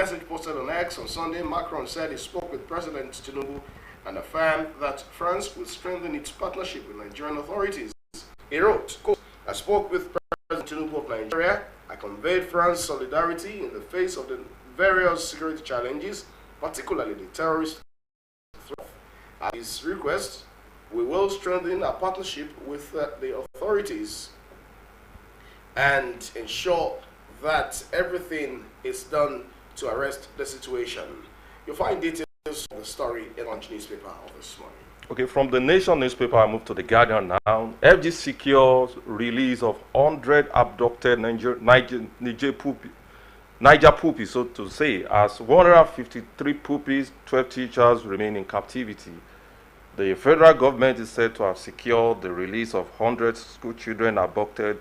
message posted on X on Sunday, Macron said he spoke with President Tinubu and affirmed that France will strengthen its partnership with Nigerian authorities. He wrote, quote, I spoke with President Tinubu of Nigeria. I conveyed France's solidarity in the face of the various security challenges, particularly the terrorist threat. At his request, we will strengthen our partnership with the authorities and ensure that everything is done to arrest the situation. You'll find details of the story in Punch newspaper of this morning. Okay, from the Nation newspaper, I move to the Guardian now. FG secures release of 100 abducted Niger puppies, so to say, as 153 puppies, 12 teachers remain in captivity. The federal government is said to have secured the release of 100 school children abducted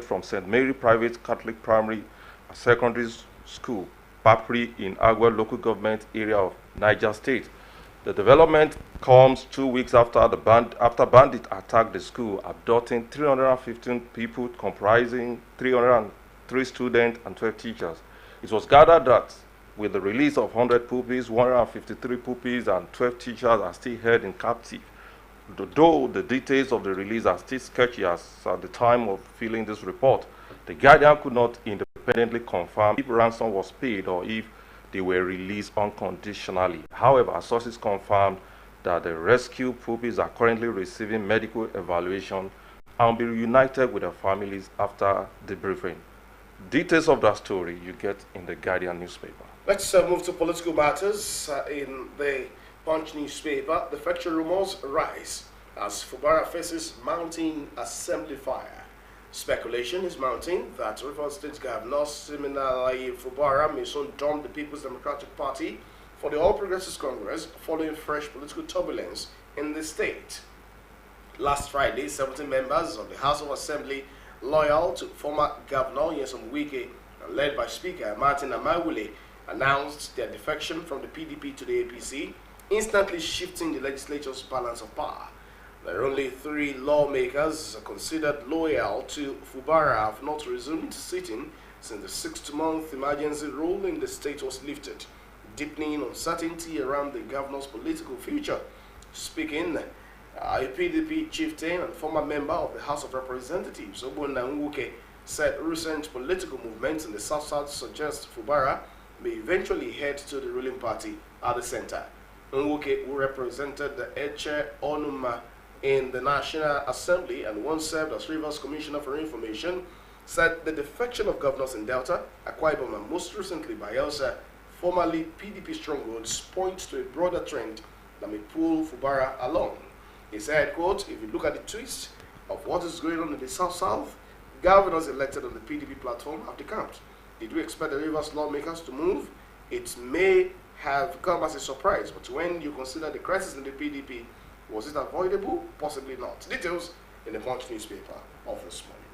from St. Mary Private Catholic Primary and Secondary School, Papri, in Agua local government area of Niger State. The development comes 2 weeks after bandits attacked the school, abducting 315 people comprising 303 students and 12 teachers. It was gathered that with the release of 100 puppies, 153 puppies and 12 teachers are still held in captive. Though the details of the release are still sketchy as at the time of filing this report, the Guardian could not independently confirm if ransom was paid or if they were released unconditionally. However, sources confirmed that the rescued puppies are currently receiving medical evaluation and will be reunited with their families after debriefing. Details of that story you get in the Guardian newspaper. Let's move to political matters. In the Punch newspaper, the factual rumors rise as Fubara faces mounting assembly fire. Speculation is mounting that Rivers State Governor Siminalayi Fubara may soon dump the People's Democratic Party for the All Progressives Congress following fresh political turbulence in the state. Last Friday, 17 members of the House of Assembly loyal to former Governor Nyesom Wike and led by Speaker Martin Amawule announced their defection from the PDP to the APC, instantly shifting the legislature's balance of power. There are only 3 lawmakers considered loyal to Fubara have not resumed sitting since the 6-month emergency rule in the state was lifted, deepening uncertainty around the governor's political future. Speaking, a PDP chieftain and former member of the House of Representatives, Obona Nwuke, said recent political movements in the South-South suggest Fubara may eventually head to the ruling party at the center. Nwuke, who represented the Eche Onuma in the National Assembly and once served as Rivers Commissioner for Information, said the defection of governors in Delta, Akwa Ibom, and most recently Bayelsa, formerly PDP strongholds, points to a broader trend that may pull Fubara along. He said, quote, if you look at the twist of what is going on in the South-South, governors elected on the PDP platform have decamped. Did we expect the Rivers lawmakers to move? It may have come as a surprise, but when you consider the crisis in the PDP, was it avoidable? Possibly not. Details in the Punch newspaper of this morning.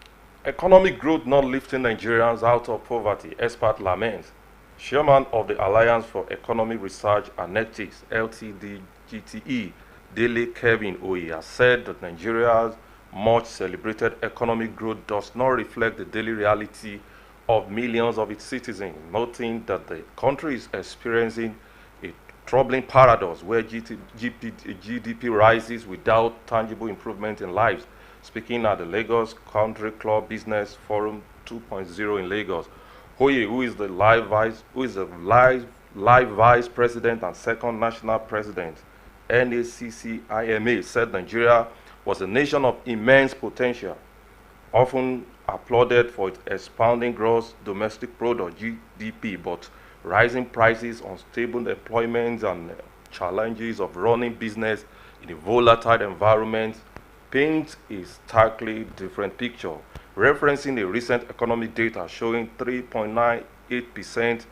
Economic growth not lifting Nigerians out of poverty, expert laments. Chairman of the Alliance for Economic Research and Ethics, LTD-GTE, Dele Kevin Oye, has said that Nigeria's much celebrated economic growth does not reflect the daily reality of millions of its citizens, noting that the country is experiencing a troubling paradox where GDP rises without tangible improvement in lives. Speaking at the Lagos Country Club Business Forum 2.0 in Lagos, Oye, who is the live vice president and second national president, NACCIMA, said Nigeria was a nation of immense potential, often applauded for its expanding gross domestic product (GDP), but rising prices, unstable employment, and challenges of running business in a volatile environment paint a starkly different picture. Referencing the recent economic data showing 3.98%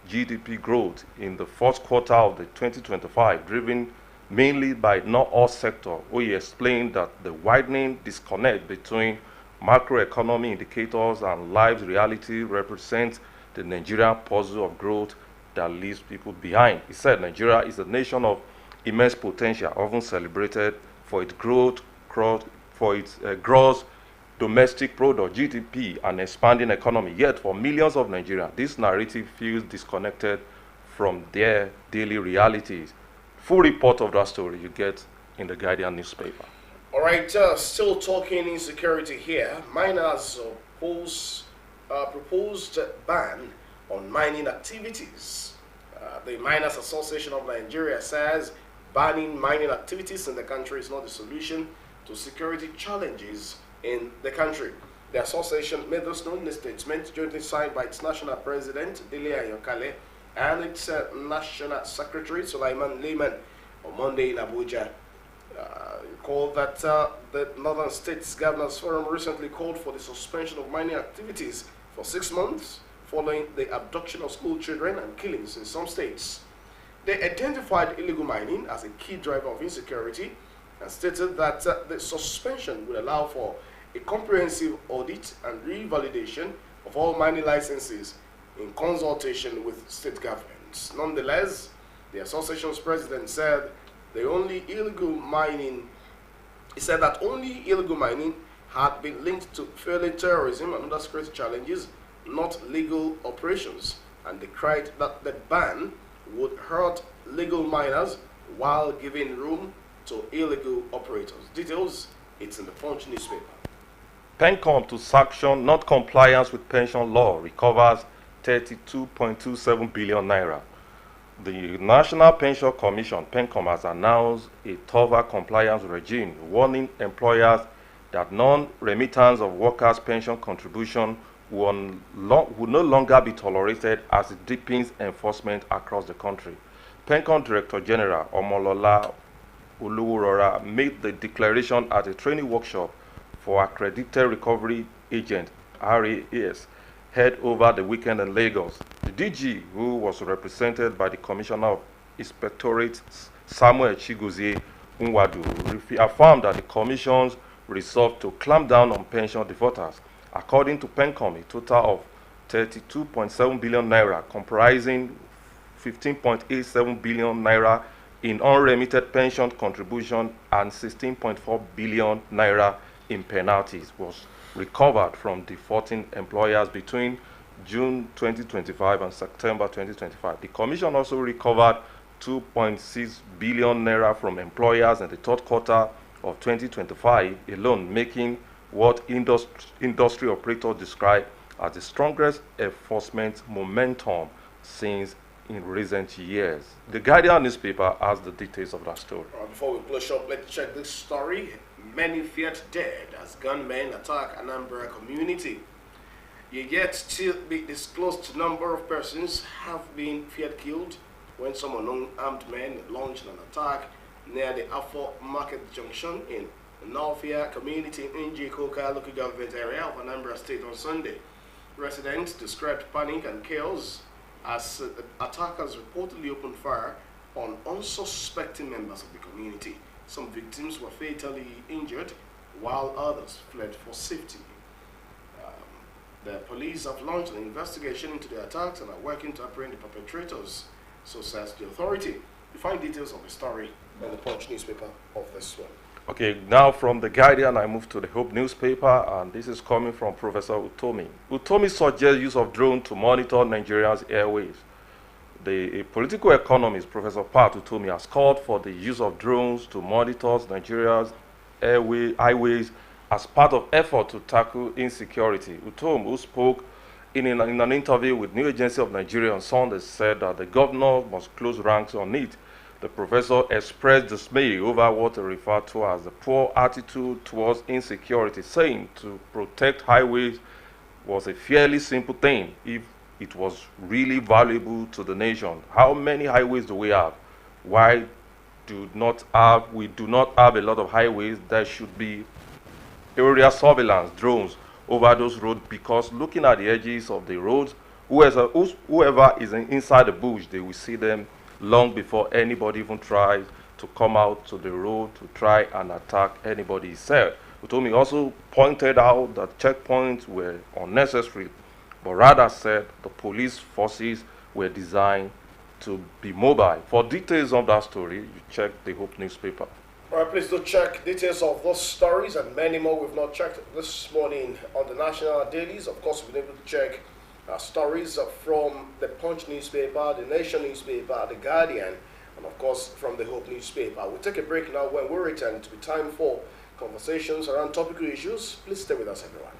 GDP growth in the first quarter of the 2025, driven mainly by not all sector, we explained that the widening disconnect between macroeconomic indicators and live reality represents the Nigerian puzzle of growth that leaves people behind. He said Nigeria is a nation of immense potential, often celebrated for its gross domestic product, GDP, and expanding economy. Yet for millions of Nigerians, this narrative feels disconnected from their daily realities. Full report of that story you get in the Guardian newspaper. All right, still talking insecurity here. Miners proposed ban on mining activities. The Miners Association of Nigeria says banning mining activities in the country is not the solution to security challenges in the country. The association made this known in a statement jointly signed by its national president, Dele Ayokale, and its national secretary, Sulaiman Lehman, on Monday in Abuja. Recall that the Northern States Governors Forum recently called for the suspension of mining activities for 6 months following the abduction of school children and killings in some states. They identified illegal mining as a key driver of insecurity and stated that the suspension would allow for a comprehensive audit and revalidation of all mining licenses in consultation with state governments. Nonetheless, the association's president said that only illegal mining had been linked to failing terrorism and other security challenges, not legal operations, and decried that the ban would hurt legal miners while giving room to illegal operators. Details, it's in the Punch newspaper. PENCOM to sanction not compliance with pension law recovers 32.27 billion naira. The National Pension Commission, PENCOM, has announced a tougher compliance regime, warning employers that non-remittance of workers' pension contribution will no longer be tolerated as it deepens enforcement across the country. PENCOM Director General Omolola Oluworora made the declaration at a training workshop for accredited recovery agent RAS held over the weekend in Lagos. The DG, who was represented by the Commissioner of Inspectorate Samuel Chigozie Nwadu, affirmed that the Commission's resolve to clamp down on pension defaulters. According to PENCOM, a total of 32.7 billion naira, comprising 15.87 billion naira in unremitted pension contribution and 16.4 billion naira in penalties, was recovered from defaulting employers between June 2025 and September 2025. The Commission also recovered 2.6 billion naira from employers in the third quarter of 2025 alone, making what industry operators describe as the strongest enforcement momentum since in recent years. The Guardian newspaper has the details of that story. Before we close up, let's check this story. Many feared dead as gunmen attack Anambra community. Yet still be disclosed number of persons have been feared killed when some unarmed men launched an attack near the Afo Market Junction in Northia community in Njikoka local government area of Anambra State on Sunday. Residents described panic and chaos as the attackers reportedly opened fire on unsuspecting members of the community. Some victims were fatally injured while others fled for safety. The police have launched an investigation into the attacks and are working to apprehend the perpetrators, so says the authority. You find details of the story in the Punch newspaper of this one. Okay, now from the Guardian, I move to the Hope newspaper, and this is coming from Professor Utomi. Utomi suggests use of drone to monitor Nigeria's airways. The political economist, Professor Pat Utomi, has called for the use of drones to monitor Nigeria's highways as part of effort to tackle insecurity. Utomi, who spoke in an interview with New Agency of Nigeria on Sunday, said that the governor must close ranks on it. The professor expressed dismay over what he referred to as the poor attitude towards insecurity, saying to protect highways was a fairly simple thing if it was really valuable to the nation. How many highways do we have? Why we do not have a lot of highways? There should be area surveillance drones over those roads, because looking at the edges of the roads, whoever is inside the bush, they will see them long before anybody even tries to come out to the road to try and attack anybody, he said. Utomi also pointed out that checkpoints were unnecessary, but rather said the police forces were designed to be mobile. For details on that story, you check the Hope newspaper. All right, please do check details of those stories and many more we've not checked this morning on the national dailies. Of course, we've been able to check stories from the Punch newspaper, the Nation newspaper, the Guardian, and of course from the Hope newspaper. We'll take a break now. When we return, it will be time for conversations around topical issues. Please stay with us, everyone.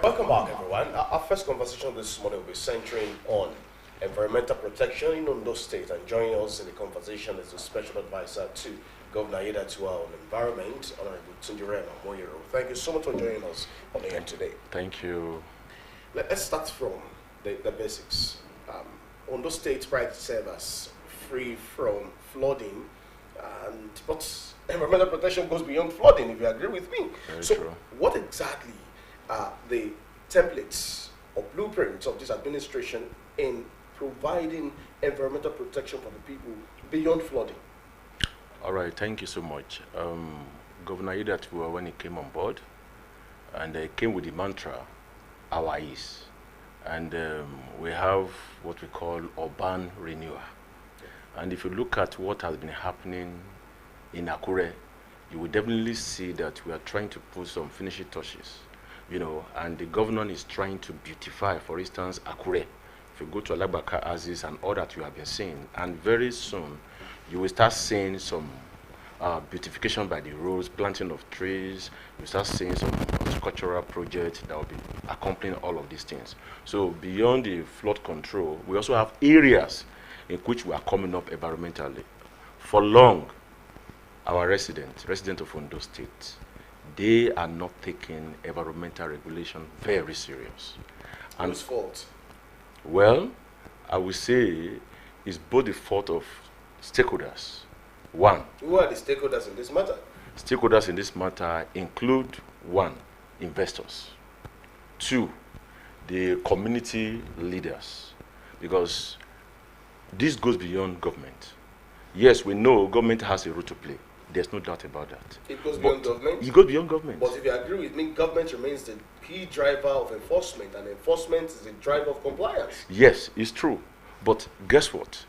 Welcome back, everyone. Our first conversation this morning will be centering on environmental protection in Ondo State, and joining us in the conversation is the Special Advisor to Governor Aiyedatiwa on Environment, Honorable Tunjire Moyero. Thank you so much for joining us on the air today. Thank you. Let's start from the basics. Ondo State prides itself as free from flooding, but environmental protection goes beyond flooding, if you agree with me. Very so true. what exactly are the templates or blueprints of this administration in providing environmental protection for the people beyond flooding? All right, thank you so much. Governor Aiyedatiwa, when he came on board, and he came with the mantra, our is. And we have what we call urban renewal. And if you look at what has been happening in Akure, you will definitely see that we are trying to put some finishing touches, and the governor is trying to beautify, for instance, Akure. If you go to Alabaka Aziz and all that you have been seeing, and very soon you will start seeing some beautification by the roads, planting of trees. You start seeing some cultural projects that will be accompanying all of these things. So beyond the flood control, we also have areas in which we are coming up environmentally. For long, our resident of Ondo State, they are not taking environmental regulation very serious. And whose fault? Well, I would say it's both the fault of stakeholders. One. Who are the stakeholders in this matter? Stakeholders in this matter include, one, investors. Two, the community leaders. Because this goes beyond government. Yes, we know government has a role to play. There's no doubt about that. It goes beyond government? It goes beyond government. But if you agree with me, government remains the key driver of enforcement, and enforcement is the driver of compliance. Yes, it's true. But guess what?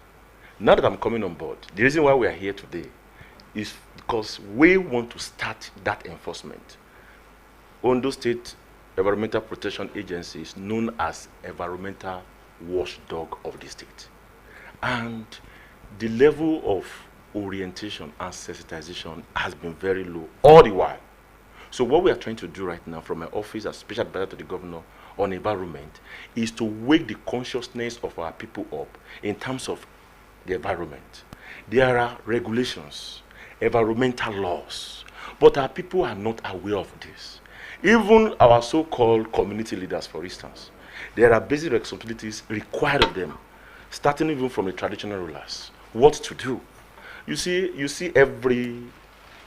Now that I'm coming on board, the reason why we are here today is because we want to start that enforcement. Ondo State Environmental Protection Agency is known as environmental watchdog of the state. And the level of orientation and sensitization has been very low all the while. So what we are trying to do right now from my office as special advisor to the governor on environment is to wake the consciousness of our people up in terms of the environment. There are regulations, environmental laws, but our people are not aware of this. Even our so-called community leaders, for instance, there are basic responsibilities required of them, starting even from the traditional rulers. What to do? You see every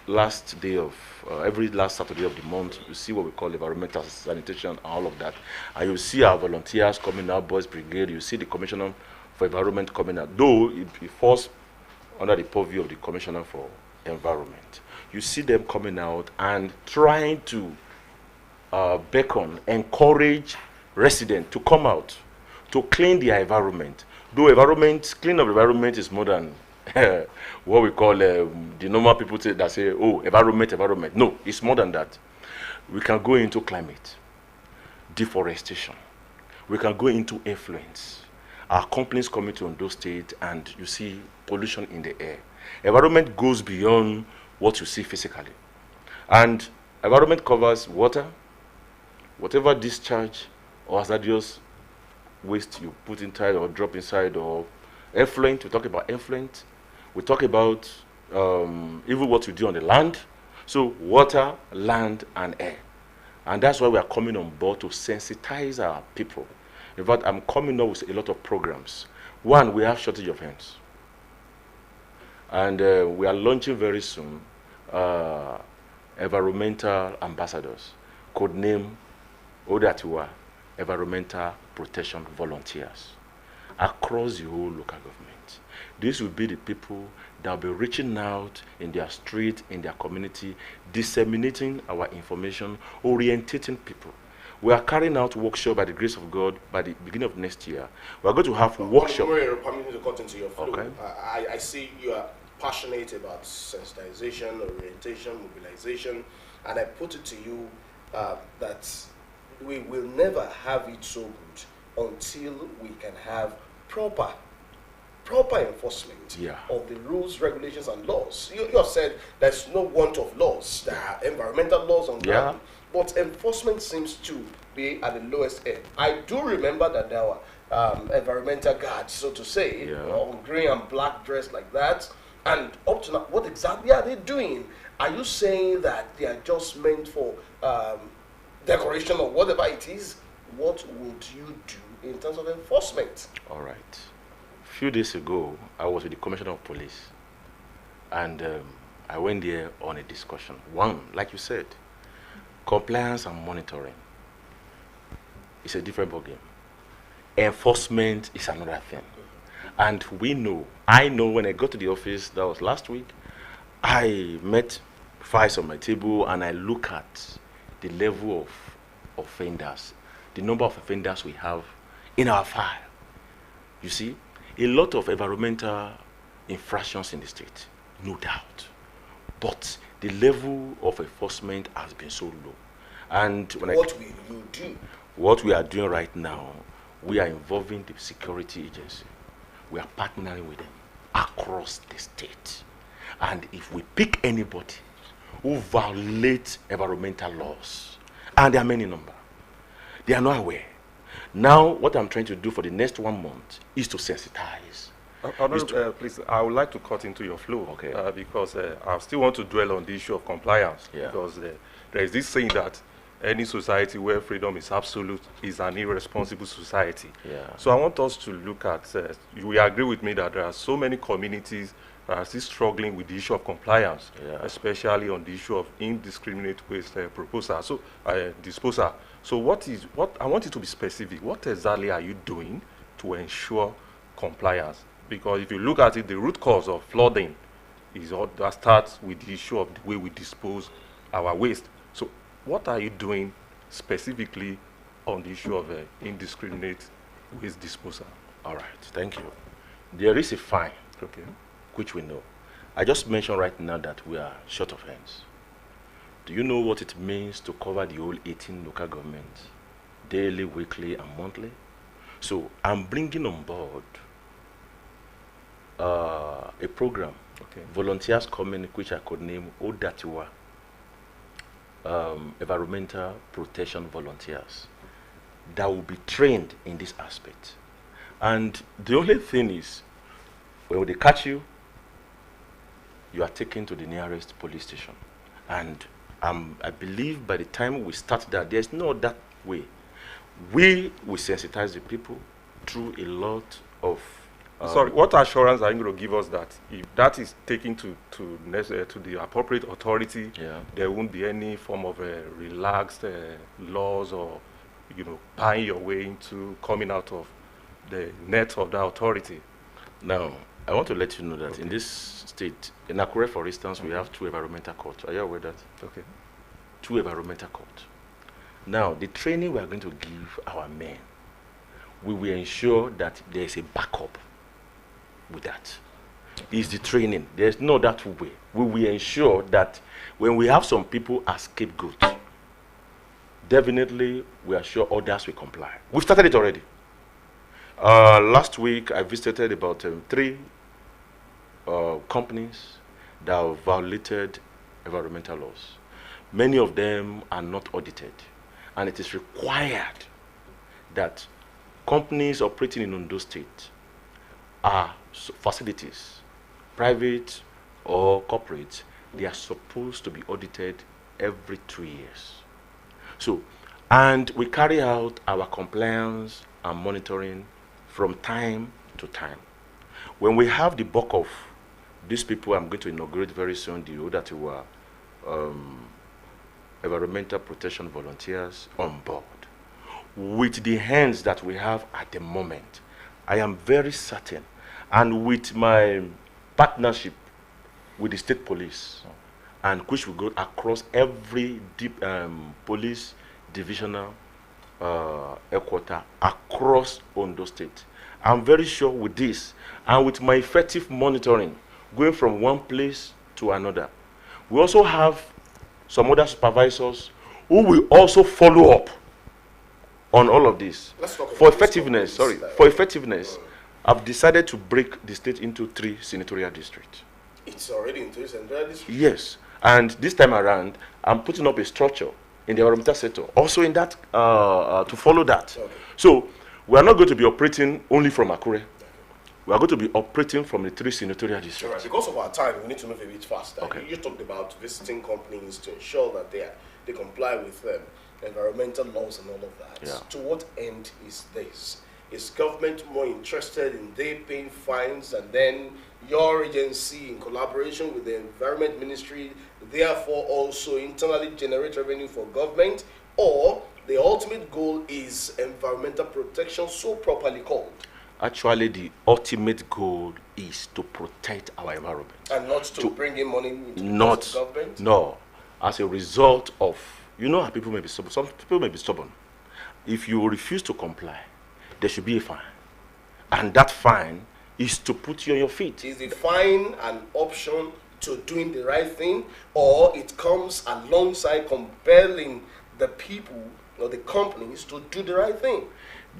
last Saturday of the month, you see what we call environmental sanitation and all of that. And you see our volunteers coming out, Boys Brigade, you see the Commissioner for Environment coming out, though it falls under the purview of the Commissioner for Environment. You see them coming out and trying to beckon, encourage residents to come out to clean their environment. Though clean of environment is more than what we call the normal people that say, oh, environment. No, it's more than that. We can go into climate, deforestation. We can go into influence. Our companies coming to Ondo State and you see pollution in the air. Environment goes beyond what you see physically. And environment covers water, whatever discharge or hazardous waste you put inside or drop inside, or effluent. We talk about effluent. We talk about even what you do on the land. So water, land, and air. And that's why we are coming on board to sensitize our people. In fact, I'm coming up with a lot of programs. One, we have shortage of hands. And we are launching very soon environmental ambassadors, codename Odatiwa Environmental Protection Volunteers, across the whole local government. These will be the people that will be reaching out in their street, in their community, disseminating our information, orientating people. We are carrying out workshop by the grace of God by the beginning of next year. We are going to have workshop. Permit me to cut into your flow. Okay. I see you are passionate about sensitization, orientation, mobilization, and I put it to you that we will never have it so good until we can have proper enforcement of the rules, regulations, and laws. You have said there's no want of laws. There are environmental laws on ground, but enforcement seems to be at the lowest end. I do remember that there were environmental guards, so to say, on green and black dress like that. And up to now, what exactly are they doing? Are you saying that they are just meant for decoration or whatever it is? What would you do in terms of enforcement? All right. A few days ago, I was with the Commissioner of Police, and I went there on a discussion. One, like you said, compliance and monitoring is a different ballgame. Enforcement is another thing. And I know when I got to the office, that was last week, I met files on my table and I look at the level of offenders, the number of offenders we have in our file. You see, a lot of environmental infractions in the state, no doubt. But the level of enforcement has been so low. And What will you do? What we are doing right now, we are involving the security agency. We are partnering with them across the state. And if we pick anybody who violates environmental laws, and there are many number, they are not aware. Now, what I'm trying to do for the next 1 month is to sensitize. Please, I would like to cut into your flow, okay? Because I still want to dwell on the issue of compliance. Yeah. Because there is this saying that any society where freedom is absolute is an irresponsible society. Yeah. So I want us to look at, you will agree with me that there are so many communities that are still struggling with the issue of compliance, Yeah. especially on the issue of indiscriminate waste disposal. So what I want you to be specific. What exactly are you doing to ensure compliance? Because if you look at it, the root cause of flooding is all that starts with the issue of the way we dispose our waste. So what are you doing specifically on the issue of indiscriminate waste disposal? All right, thank you. There is a fine, Okay. which we know. I just mentioned right now that we are short of hands. Do you know what it means to cover the whole 18 local governments, daily, weekly, and monthly? So I'm bringing on board a program, Okay. volunteers coming, which I could name Odatiwa, environmental protection volunteers, that will be trained in this aspect. And the only thing is, when they catch you, you are taken to the nearest police station. And I believe by the time we start that, there's no that way. We will sensitize the people through a lot of... Sorry, what assurance are you going to give us that if that is taken to the appropriate authority, Yeah. there won't be any form of relaxed laws or, buying your way into coming out of the net of the authority? Now, I want to let you know that in this state, in Akure, for instance, we have 2 environmental courts. Are you aware of that? Okay. 2 environmental courts. Now, the training we are going to give our men, we will ensure that there is a backup with that. Is the training. There's no that way. We will ensure that when we have some people as scapegoats, definitely we are sure others will comply. We've started it already. Last week, I visited about 3 companies that have violated environmental laws. Many of them are not audited, and it is required that companies operating in Ondo State are facilities, private or corporate, they are supposed to be audited every 2 years. So, and we carry out our compliance and monitoring from time to time. When we have the bulk of these people, I'm going to inaugurate very soon the Odatiwa environmental protection volunteers on board. With the hands that we have at the moment, I am very certain, and with my partnership with the state police, and which will go across every police divisional headquarters across Ondo State. I'm very sure with this, and with my effective monitoring, going from one place to another, we also have some other supervisors who will also follow up on all of this. For effectiveness, for effectiveness, I've decided to break the state into 3 senatorial districts. It's already in 3 senatorial districts? Yes, and this time around, I'm putting up a structure in the environmental sector, also in that, to follow that. Okay. So, we are not going to be operating only from Akure. We are going to be operating from the 3 senatorial districts. All right, because of our time, we need to move a bit faster. Okay. You talked about visiting companies to ensure that they comply with environmental laws and all of that. Yeah. To what end is this? Is government more interested in they paying fines and then your agency in collaboration with the Environment Ministry therefore also internally generate revenue for government, or the ultimate goal is environmental protection so properly called? Actually, the ultimate goal is to protect our environment. And not to bring in money into not, the government? No. As a result of, how people may be stubborn. Some people may be stubborn. If you refuse to comply, there should be a fine. And that fine is to put you on your feet. Is the fine an option to doing the right thing, or it comes alongside compelling the people or the companies to do the right thing?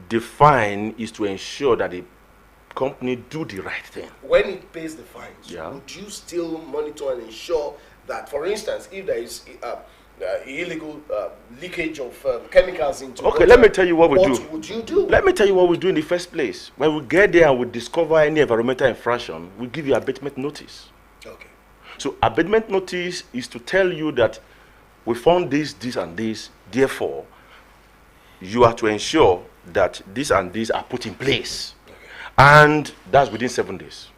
The fine is to ensure that the company do the right thing. When it pays the fines, Yeah. would you still monitor and ensure that, for instance, if there is illegal leakage of chemicals into Okay, water, let me tell you what we do. What would you do? Let me tell you what we do in the first place. When we get there and we discover any environmental infraction, we give you abatement notice. Okay. So abatement notice is to tell you that we found this, this, and this. Therefore, you are to ensure that this and this are put in place. Okay. And that's within 7 days.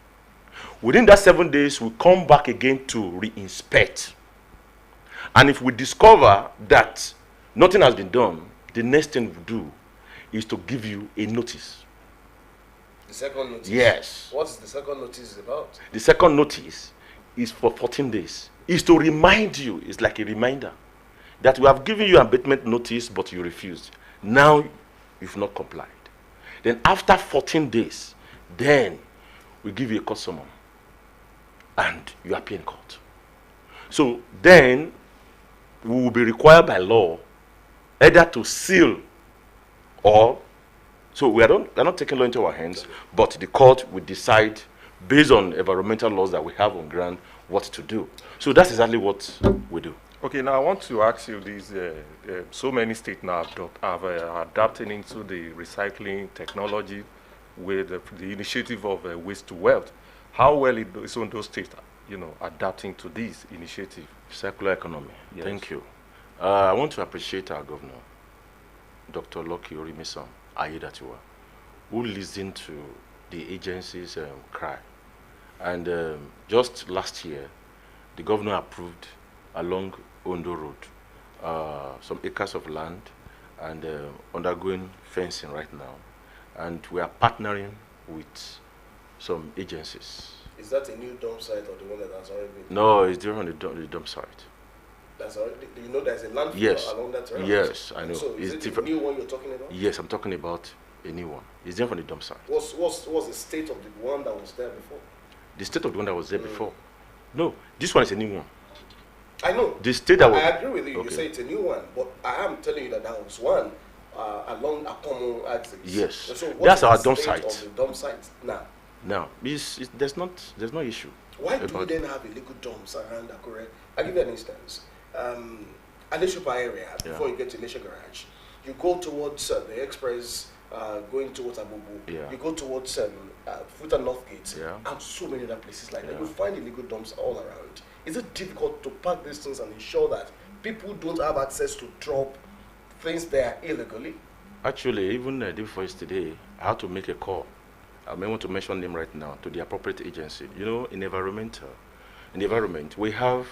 Within that 7 days, we come back again to re-inspect. And if we discover that nothing has been done, the next thing we do is to give you a notice. The second notice? Yes. What is the second notice about? The second notice is for 14 days. It's to remind you, it's like a reminder, that we have given you abatement notice, but you refused. Now, you've not complied. Then after 14 days, then we give you a court summon, and you appear in court. So then, we will be required by law either to seal or, so we are not taking law into our hands, but the court will decide based on environmental laws that we have on ground what to do. So that's exactly what we do. Okay, now I want to ask you this. So many states now have adapted into the recycling technology with the initiative of waste to wealth. How well is on those states, adapting to this initiative? Circular economy. Yes. Thank you. I want to appreciate our governor, Dr. Lucky Orimisan Ayedatiwa, who listened to the agency's cry. And just last year, the governor approved along Ondo Road some acres of land and undergoing fencing right now. And we are partnering with some agencies. Is that a new dump site or the one that has already been? No, it's different on the dump site. That's already, do you know there's a landfill Yes. along that road? Yes, I know. So is It's it different. the new one you're talking about? Yes, I'm talking about a new one. It's different from the dump site. What's the state of the one that was there before? The state of the one that was there before. No, this one is a new one. I know. The state that was... I agree with you. Okay. You say it's a new one, but I am telling you that was one along Akomo axis. Yes. So That's our the dump state site. of the dump site now? Now, there's no issue. Why do you about- then have illegal dumps around Akure? I'll give you an instance. Aleshupa area, before you get to Lesha Garage, you go towards the express, going towards Abubu. Yeah. You go towards Futa North Gate, Yeah. and so many other places like that. Yeah. You find illegal dumps all around. Is it difficult to pack these things and ensure that people don't have access to drop things there illegally? Actually, even the day before yesterday, I had to make a call. I may want to mention them right now to the appropriate agency. You know, in the environment, we have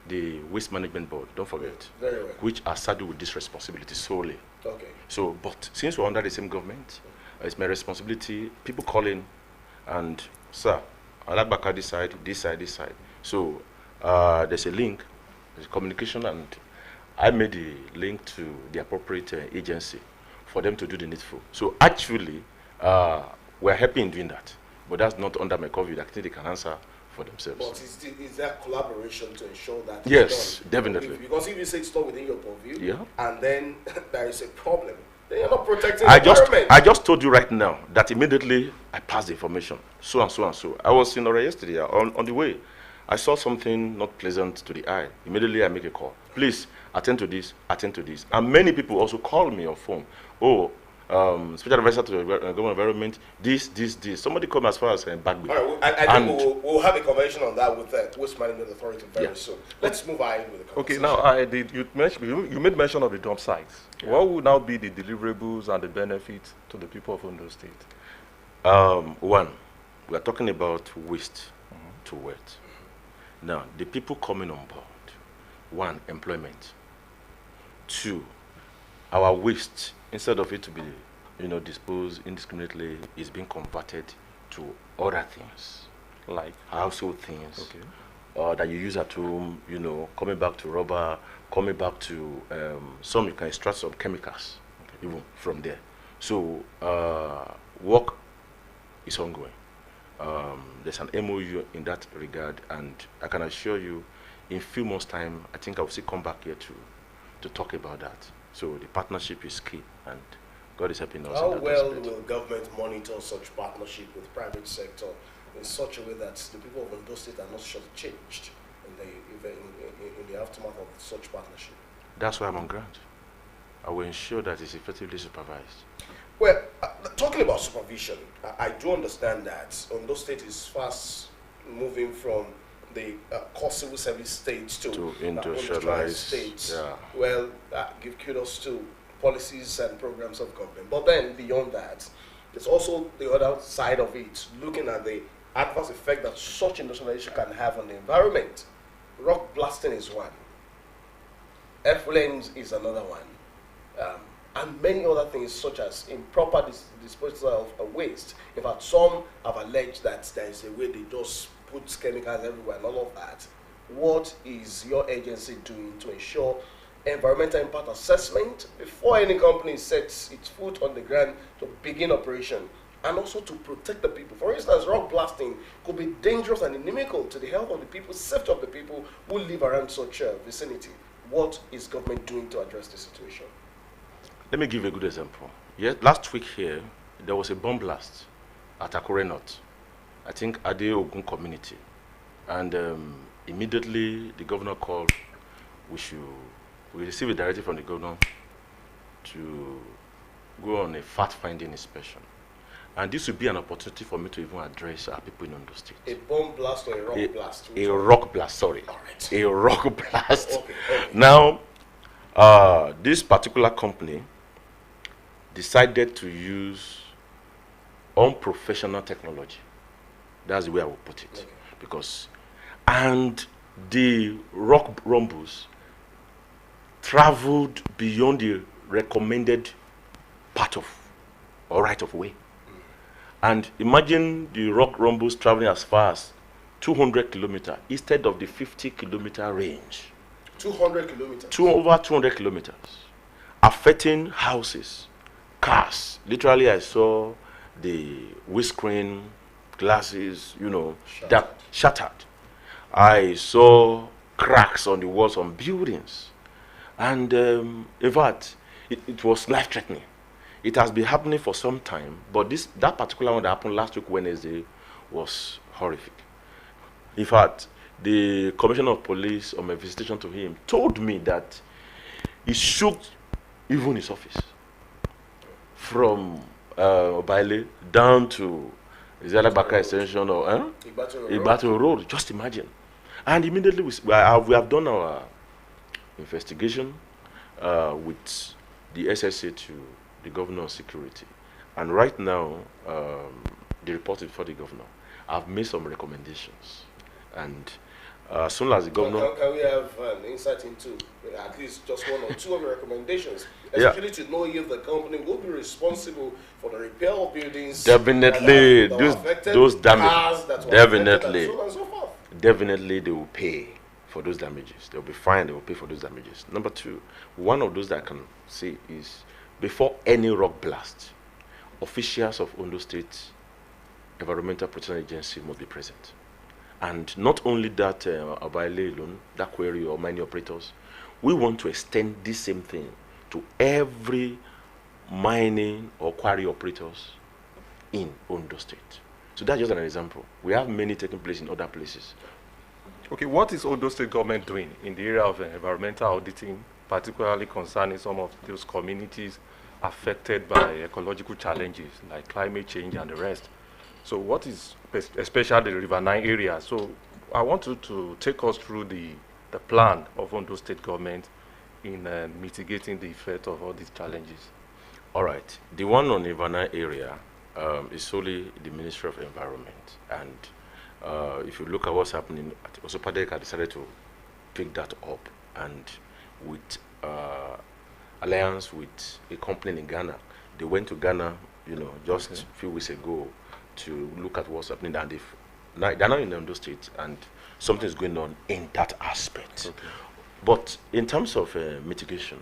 the Waste Management Board, don't forget, Very well. which are saddled with this responsibility solely. Okay. So, but since we're under the same government, it's my responsibility. People call in and, sir, I like back at this side, this side, this side. So, there's a link, there's communication, and I made the link to the appropriate agency for them to do the needful. So, actually, we're happy in doing that, but that's not under my COVID. I think they can answer for themselves. But is there collaboration to ensure that it's Yes, done? definitely. Because if you say it's not within your purview, Yeah. and then there is a problem, then you're not protecting I the environment. just told you right now that immediately I passed the information. So and so and so. I was in Ora yesterday on the way. I saw something not pleasant to the eye. Immediately I make a call. Please attend to this, attend to this. And many people also call me on phone. Oh, special advisor to the government environment, this. Somebody come as far as Bagby. All right, I think we'll have a convention on that with the Waste Management Authority very soon. Let's move ahead with the Okay, conversation. now you made mention of the dump sites. Yeah. What would now be the deliverables and the benefits to the people of Ondo State? One, we are talking about waste to wealth. Now, the people coming on board, one, employment. Two, our waste, instead of it to be, disposed indiscriminately, is being converted to other things, Like, household things, okay, that you use at home, coming back to rubber, coming back to some you can extract some chemicals, even from there. So, work is ongoing. There's an MOU in that regard, and I can assure you, in a few months' time, I think I will still come back here to talk about that. So the partnership is key, and God is helping us. How in that well aspect. will government monitor such partnership with private sector in such a way that the people of Ondo State are not shortchanged in the aftermath of such partnership? That's why I'm on ground. I will ensure that it's effectively supervised. Well, talking about supervision, I do understand that Ondo State is fast moving from the core civil service state to industrialized states. Yeah. Well, give kudos to policies and programs of government. But then beyond that, there's also the other side of it, looking at the adverse effect that such industrialization can have on the environment. Rock blasting is one. Effluents is another one. And many other things such as improper disposal of waste. In fact, some have alleged that there is a way they just put chemicals everywhere and all of that. What is your agency doing to ensure environmental impact assessment before any company sets its foot on the ground to begin operation, and also to protect the people? For instance, rock blasting could be dangerous and inimical to the health of the people, safety of the people who live around such a vicinity. What is government doing to address the situation? Let me give you a good example. Last week here, there was a bomb blast at Akure North, I think Ade Ogun community. And immediately the governor called, we received a directive from the governor to go on a fact-finding inspection. And this would be an opportunity for me to even address our people in Ondo State. A bomb blast or a rock blast? A rock blast, sorry. All right. A rock blast. Okay. Now, this particular company decided to use unprofessional technology. That's the way I would put it. Okay. And the rock rumbles traveled beyond the recommended path of or right of way. And imagine the rock rumbles traveling as far as 200 kilometers instead of the 50-kilometer range. 200 kilometers? Over 200 kilometers. Affecting houses, cars. Literally, I saw the windscreen glasses, that shattered. I saw cracks on the walls on buildings. And in fact, it was life-threatening. It has been happening for some time, but that particular one that happened last week, Wednesday, was horrific. In fact, the commissioner of police, on my visitation to him, told me that he shook even his office from Obaile down to Izala Baka extension or Ibato Road. Just imagine. And immediately we have done our investigation with the SSA to the governor of security. And right now, the report is for the governor. I've made some recommendations. And as soon as the governor... Can we have an insight into at least just one or two of the recommendations? Especially to know if the company will be responsible for the repair of buildings. Definitely. Those damages. Definitely. And so on and so forth. Definitely they will pay for those damages. They'll be fine. They will pay for those damages. Number two, one of those that I can say is before any rock blast, officials of Ondo State Environmental Protection Agency must be present. And not only that, Abaile alone, that quarry or mining operators, we want to extend this same thing to every mining or quarry operators in Ondo State. So that's just an example. We have many taking place in other places. Okay, what is Ondo State government doing in the area of environmental auditing, particularly concerning some of those communities affected by ecological challenges like climate change and the rest? So what is, especially the River-Nile area? So I want you to take us through the plan of Ondo State government in mitigating the effect of all these challenges. All right. The one on the River-Nile area is solely the Ministry of Environment. And if you look at what's happening, Osopadeka decided to pick that up. And with alliance with a company in Ghana, they went to Ghana, just a few weeks ago, to look at what's happening, and they're now in Ondo State, and something is going on in that aspect. Okay. But in terms of mitigation,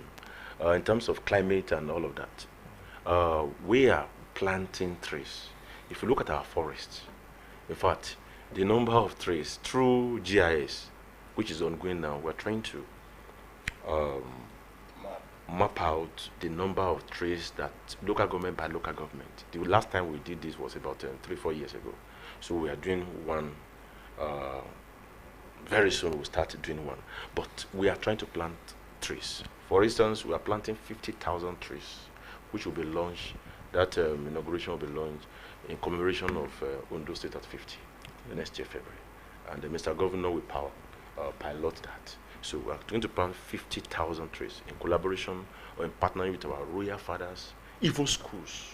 in terms of climate and all of that, we are planting trees. If you look at our forests, In fact, the number of trees through GIS, which is ongoing now, we're trying to um, map out the number of trees that local government by local government. The last time we did this was about 3-4 years ago. So we are doing one. Very soon we'll start doing one. But we are trying to plant trees. For instance, we are planting 50,000 trees, which will be launched. That inauguration will be launched in commemoration of Ondo State at 50 the next year, February. And the Mr. Governor will pilot that. So we are going to plant 50,000 trees in collaboration or in partnering with our royal fathers, even schools.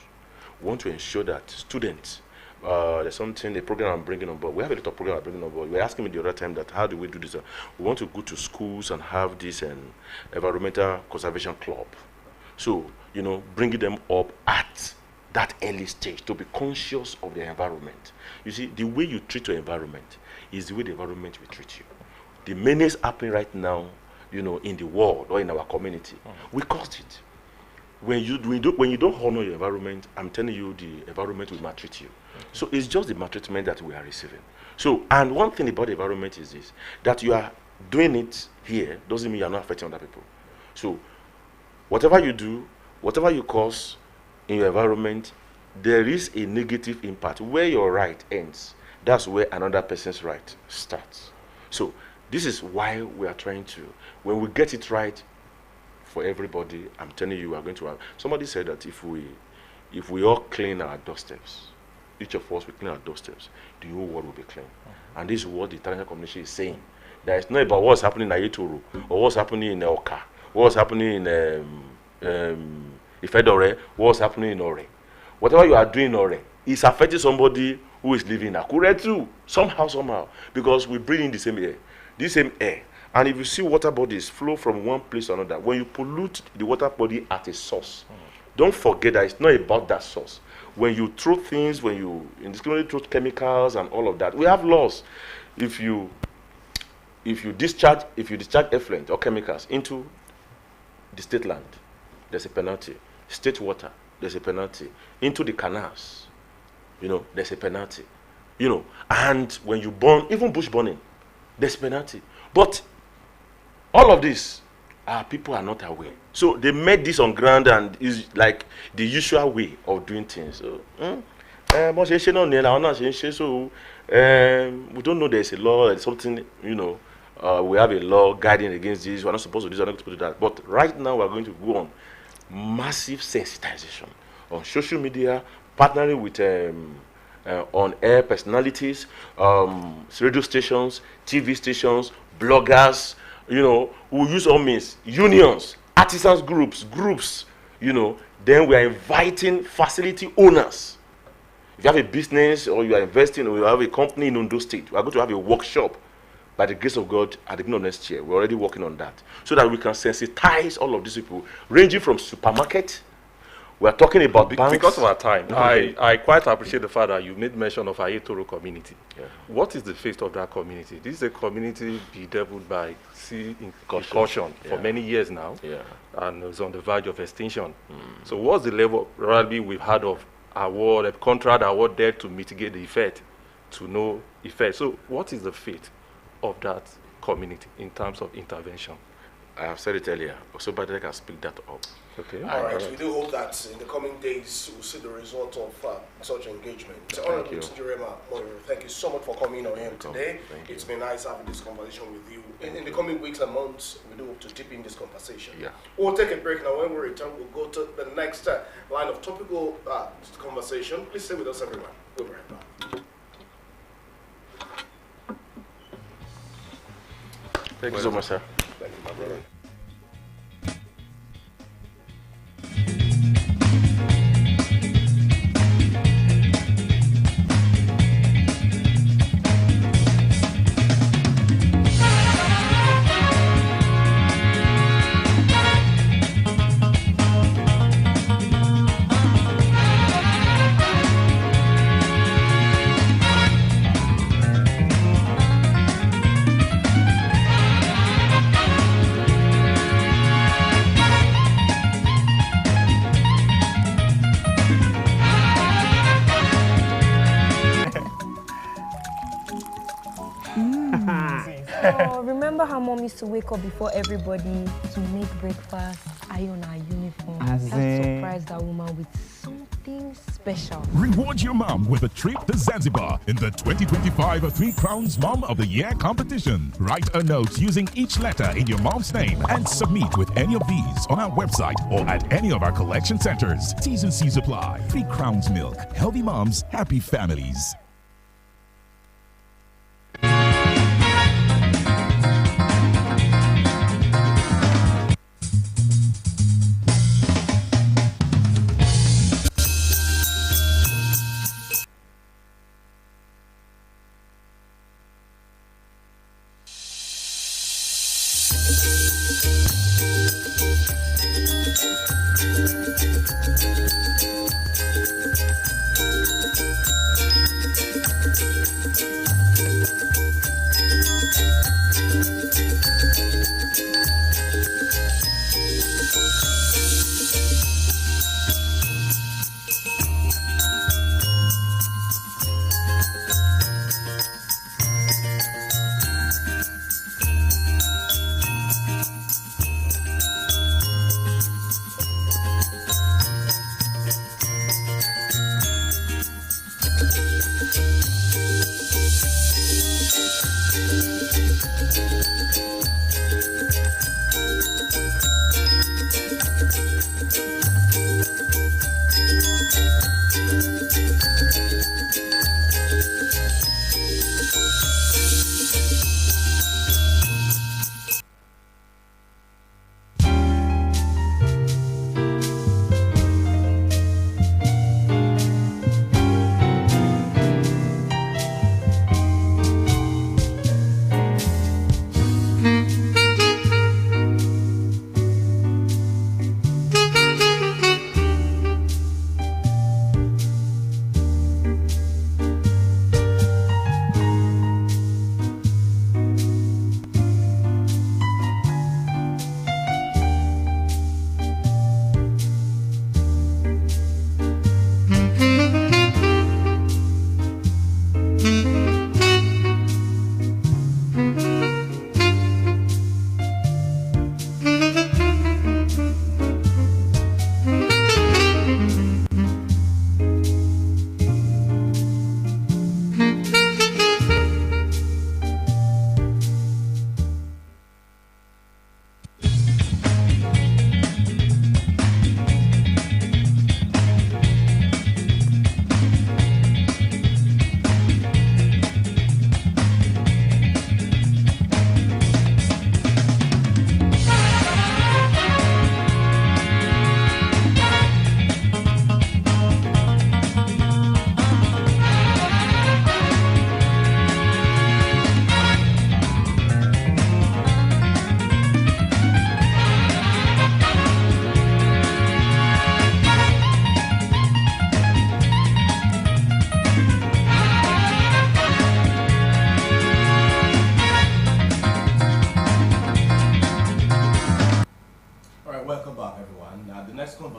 We want to ensure that students, there's something, a program I'm bringing on board. We have a lot of program I'm bringing on board. You were asking me the other time that how do we do this? We want to go to schools and have this environmental conservation club. So, bringing them up at that early stage to be conscious of the environment. You see, the way you treat your environment is the way the environment will treat you. The menace happening right now, in the world or in our community, we caused it. When you don't honor your environment, I'm telling you, the environment will maltreat you. So it's just the maltreatment that we are receiving. So, and one thing about the environment is this, that you are doing it here doesn't mean you are not affecting other people. So whatever you do, whatever you cause in your environment, there is a negative impact. Where your right ends, that's where another person's right starts. So this is why we are trying to, when we get it right for everybody, I'm telling you, we are going to have, somebody said that if we all clean our doorsteps, each of us will clean our doorsteps, the whole world will be clean. And this is what the international community is saying. That it's not about what's happening in Ayetoro, or what's happening in Oka, what's happening in Ifedore, what's happening in Ore. Whatever you are doing in Ore is affecting somebody who is living in Akure too, somehow, because we breathe in the same air. This same air. And if you see water bodies flow from one place to another, when you pollute the water body at a source, don't forget that it's not about that source. When you throw things, when you indiscriminately throw chemicals and all of that, we have laws. If you discharge effluent or chemicals into the state land, there's a penalty. State water, there's a penalty. Into the canals, there's a penalty. And when you burn, even bush burning, there's penalty. But all of this, people are not aware. So they made this on ground and is like the usual way of doing things. So, we don't know there's a law, there's something, we have a law guiding against this. We're not supposed to do this, we're not supposed to do that. But right now we're going to go on massive sensitization on social media, partnering with on-air personalities, radio stations, TV stations, bloggers, who use all means, unions, artisans groups, then we are inviting facility owners. If you have a business or you are investing or you have a company in Ondo State, we are going to have a workshop by the grace of God at the beginning of next year. We're already working on that so that we can sensitize all of these people, ranging from supermarket. We're talking about banks. Because of our time, I quite appreciate the fact that you made mention of Ayetoro community. Yeah. What is the fate of that community? This is a community bedeviled by sea incursion for many years now, and it's on the verge of extinction. So what's the level, probably we've heard of a contract award there to mitigate the effect, to no effect. So what is the fate of that community in terms of intervention? I have said it earlier, so but I can speak that up. Okay. All right. We do hope that in the coming days we'll see the result of such engagement. Honorable Jerema, thank you so much for coming on here today. It's been nice having this conversation with you. In the coming weeks and months, we do hope to deepen in this conversation. Yeah. We'll take a break now. When we return, we'll go to the next line of topical conversation. Please stay with us, everyone. We'll be right back. Thank you so much, sir. Thank you, my brother. Oh, remember how mom used to wake up before everybody to make breakfast, iron our uniform? Let's surprise that woman with something special. Reward your mom with a trip to Zanzibar in the 2025 Three Crowns Mom of the Year competition. Write a note using each letter in your mom's name and submit with any of these on our website or at any of our collection centers. T's and C's apply. Three Crowns Milk. Healthy moms, happy families.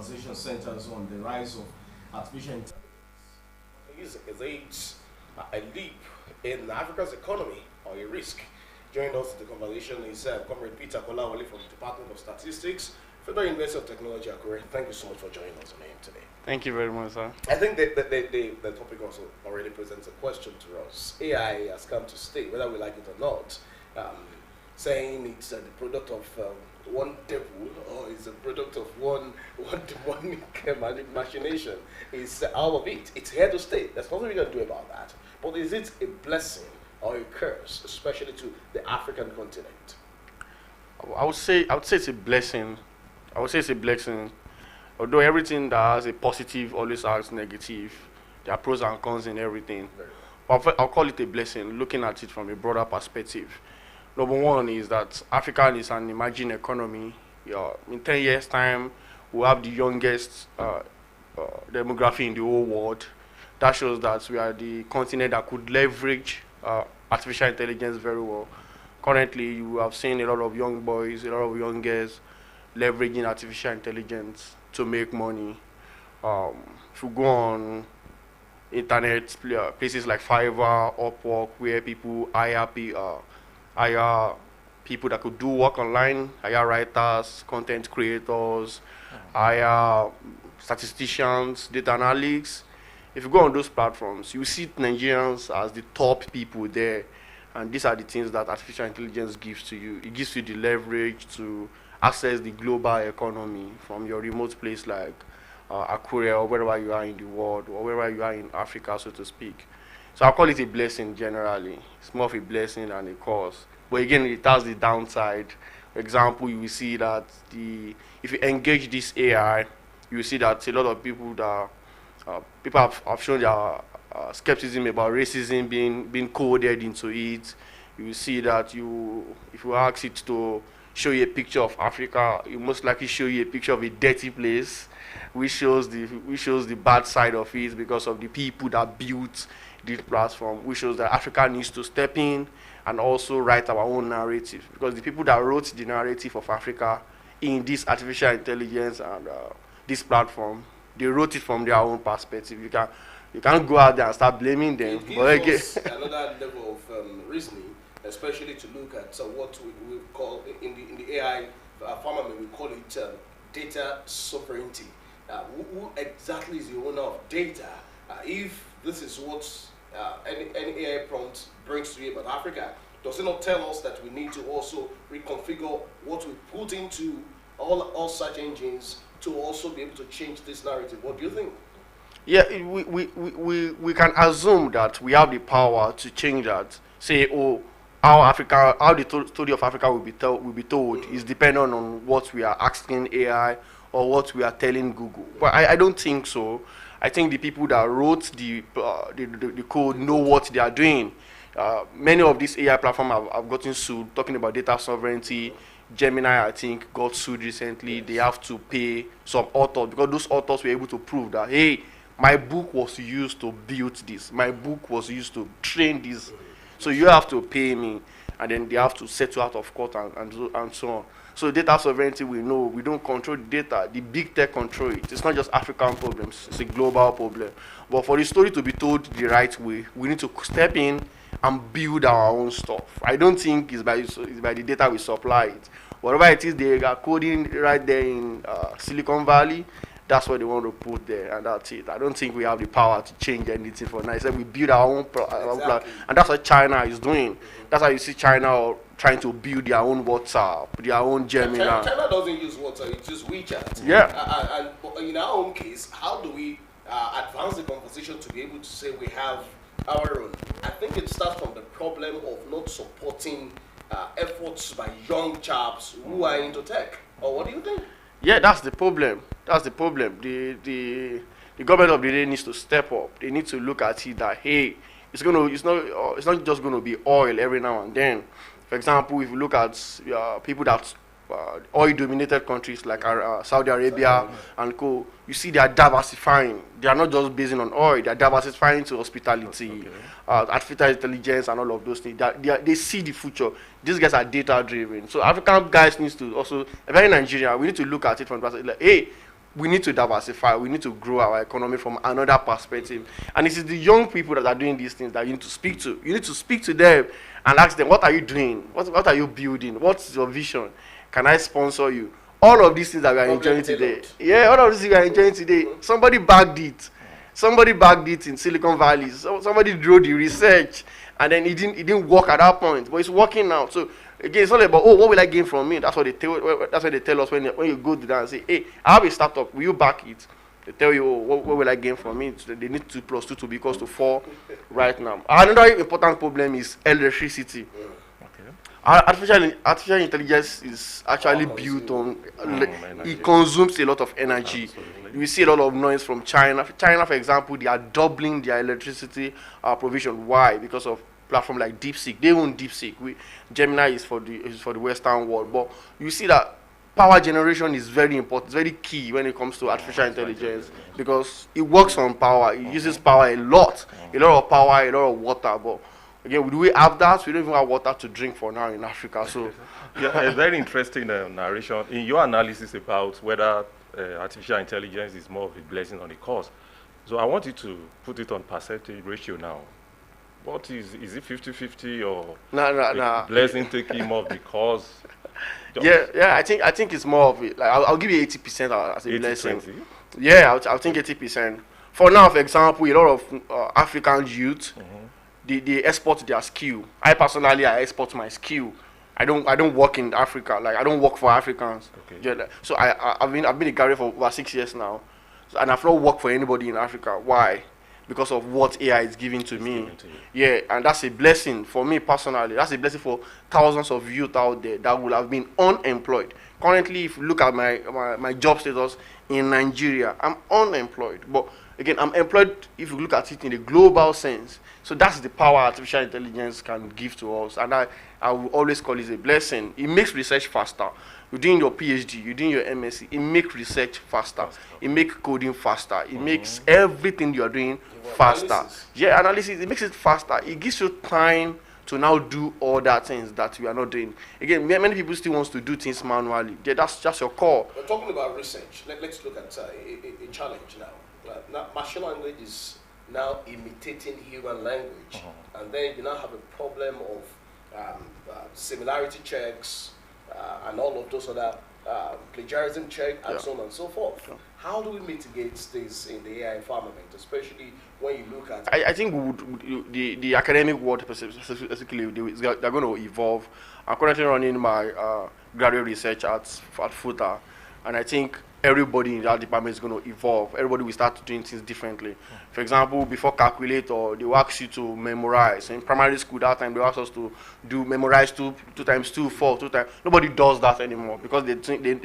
conversation centers on the rise of artificial intelligence. Is it a leap in Africa's economy or a risk? Joining us in the conversation is Comrade Peter Kolawole from the Department of Statistics, Federal University of Technology, Akure. Thank you so much for joining us on AIM today. Thank you very much, sir. I think the topic also already presents a question to us. AI has come to stay, whether we like it or not. Saying it's the product of one devil or it's a product of one demonic machination is out of it. It's here to stay. There's nothing we can do about that. But is it a blessing or a curse, especially to the African continent? I would say it's a blessing. I would say it's a blessing. Although everything that has a positive always has negative. There are pros and cons in everything. But I'll call it a blessing, looking at it from a broader perspective. Number one is that Africa is an emerging economy. In 10 years' time, we'll have the youngest demography in the whole world. That shows that we are the continent that could leverage artificial intelligence very well. Currently, you have seen a lot of young boys, a lot of young girls leveraging artificial intelligence to make money. If you go on internet, places like Fiverr, Upwork, where people hire hire people that could do work online, hire writers, content creators, hire statisticians, data analysts. If you go on those platforms, you see Nigerians as the top people there. And these are the things that artificial intelligence gives to you. It gives you the leverage to access the global economy from your remote place like Akure or wherever you are in the world or wherever you are in Africa, so to speak. So I call it a blessing generally. It's more of a blessing than a curse. But again, it has the downside. For example, you will see that if you engage this AI, you will see that a lot of people that people have shown their skepticism about racism being coded into it. You will see that if you ask it to show you a picture of Africa, it most likely show you a picture of a dirty place, which shows the bad side of it because of the people that built this platform, which shows that Africa needs to step in and also write our own narrative, because the people that wrote the narrative of Africa in this artificial intelligence and this platform, they wrote it from their own perspective. You can't go out there and start blaming them. It gives us another level of reasoning, especially to look at what we call in the AI firmament, we call it data sovereignty. Who exactly is the owner of data? If this is what any AI prompt brings to you about Africa, does it not tell us that we need to also reconfigure what we put into all search engines to also be able to change this narrative? What do you think? Yeah, we can assume that we have the power to change that. Say, how the story of Africa will be told is dependent on what we are asking AI or what we are telling Google. But I don't think so. I think the people that wrote the code know what they are doing. Many of these AI platforms have gotten sued, talking about data sovereignty. Gemini, I think, got sued recently. Yes. They have to pay some authors because those authors were able to prove that, hey, my book was used to build this. My book was used to train this. So you have to pay me. And then they have to settle out of court and so on. So data sovereignty, we know, we don't control the data. The big tech control it. It's not just African problems. It's a global problem. But for the story to be told the right way, we need to step in and build our own stuff. I don't think it's by the data we supply it. Whatever it is, they are coding right there in Silicon Valley. That's what they want to put there, and that's it. I don't think we have the power to change anything for now. We build our own plan, and that's what China is doing. That's how you see China trying to build their own WhatsApp, their own Gemini. China doesn't use WhatsApp; it uses WeChat. Yeah. And in our own case, how do we advance the conversation to be able to say we have our own? I think it starts from the problem of not supporting efforts by young chaps who are into tech. Or what do you think? Yeah, that's the problem. That's the problem. The government of the day needs to step up. They need to look at it that, hey, it's not just going to be oil every now and then. For example, if you look at people that oil-dominated countries like Saudi Arabia and co, you see they are diversifying. They are not just basing on oil. They are diversifying to hospitality, artificial intelligence, and all of those things. They see the future. These guys are data-driven. So African guys need to also, very Nigeria, we need to look at it from the perspective like, hey, we need to diversify. We need to grow our economy from another perspective. And it is the young people that are doing these things that you need to speak to. You need to speak to them and ask them, what are you doing? What are you building? What's your vision? Can I sponsor you? All of these things that we are enjoying today. Yeah, all of these things we are enjoying today. Somebody backed it. Somebody backed it in Silicon Valley. Somebody drew the research, and then it didn't work at that point, but it's working now. So again, it's not about, what will I gain from me? That's what they tell us when you go to that and say, hey, I have a startup. Will you back it? They tell you, what will I gain from it? So they need 2 + 2 to be equals to 4 right now. Another important problem is electricity. Artificial intelligence is actually built on, it consumes a lot of energy. Absolutely. We see a lot of noise from China. China, for example, they are doubling their electricity provision. Why? Because of platform like DeepSeek. They own DeepSeek. Gemini is for the Western world. But you see that power generation is very important. It's very key when it comes to artificial intelligence because it works on power. It uses power a lot of power, a lot of water. But again, do we have that? We don't even have water to drink for now in Africa. So, yeah, a very interesting narration in your analysis about whether artificial intelligence is more of a blessing or a curse. So I want you to put it on percentage ratio now. What is it 50-50 or Nah. blessing take him off because Yeah. I think it's more of it. Like I'll give you 80% as a 80, blessing. 20? Yeah, I'll think 80%. For now, for example, a lot of African youth, they export their skill. I personally, I export my skill. I don't work in Africa. Like I don't work for Africans. Okay. Yeah, so I've been a Ghanaian for over 6 years now, and I've not worked for anybody in Africa. Why? Because of what AI is giving to me. Given to you. Yeah, and that's a blessing for me personally. That's a blessing for thousands of youth out there that will have been unemployed. Currently, if you look at my job status in Nigeria, I'm unemployed. But again, I'm employed if you look at it in a global sense. So that's the power artificial intelligence can give to us. And I will always call it a blessing. It makes research faster. You're doing your PhD, you're doing your MSc, it makes research faster. It makes coding faster. It makes everything you're doing faster. Analysis. Yeah, analysis, it makes it faster. It gives you time to now do all that things that we are not doing. Again, many people still want to do things manually. Yeah, that's just your core. We're talking about research. Let's look at a challenge now. Now. Machine language is now imitating human language. And then you now have a problem of similarity checks and all of those other plagiarism check and so on and so forth. How do we mitigate this in the AI environment, especially when you look at... I think the academic world specifically, they're going to evolve. I'm currently running my graduate research at FUTA, and I think everybody in that department is going to evolve. Everybody will start doing things differently. For example, before calculator, they will ask you to memorize. In primary school, that time, they asked us to memorize 2 times 2, 4, 2 times. Nobody does that anymore because they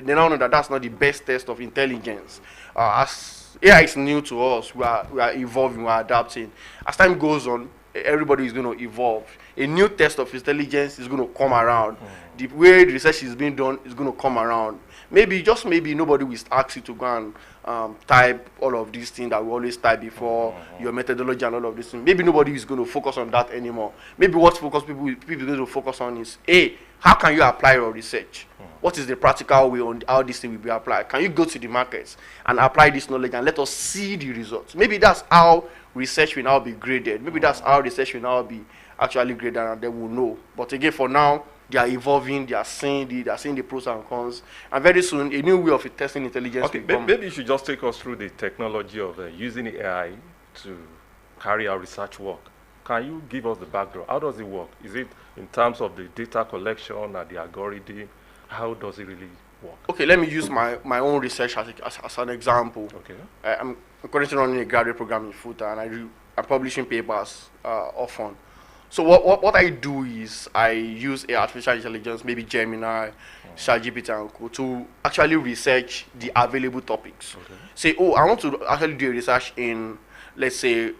now know that that's not the best test of intelligence. As AI is new to us, we are evolving, we are adapting. As time goes on, everybody is going to evolve. A new test of intelligence is going to come around. The way the research is being done is going to come around. Maybe, just maybe, nobody will ask you to go and type all of these things that we always type before, your methodology and all of these things. Maybe nobody is going to focus on that anymore. Maybe what people are going to focus on is, A, how can you apply your research? What is the practical way on how this thing will be applied? Can you go to the markets and apply this knowledge and let us see the results? Maybe that's how research will now be graded. Maybe that's how research will now be actually graded, and they will know. But again, for now, they are evolving, they are seeing the pros and cons, and very soon a new way of testing intelligence Okay, will come. maybe you should just take us through the technology of using AI to carry out research work. Can you give us the background? How does it work? Is it in terms of the data collection and the algorithm? How does it really work? Okay, let me use my own research as an example. Okay. I'm currently running a graduate program in FUTA, and I'm publishing papers often. So what I do is I use artificial intelligence, maybe Gemini, ChatGPT and co, to actually research the available topics. Okay. Say, I want to actually do a research in, let's say,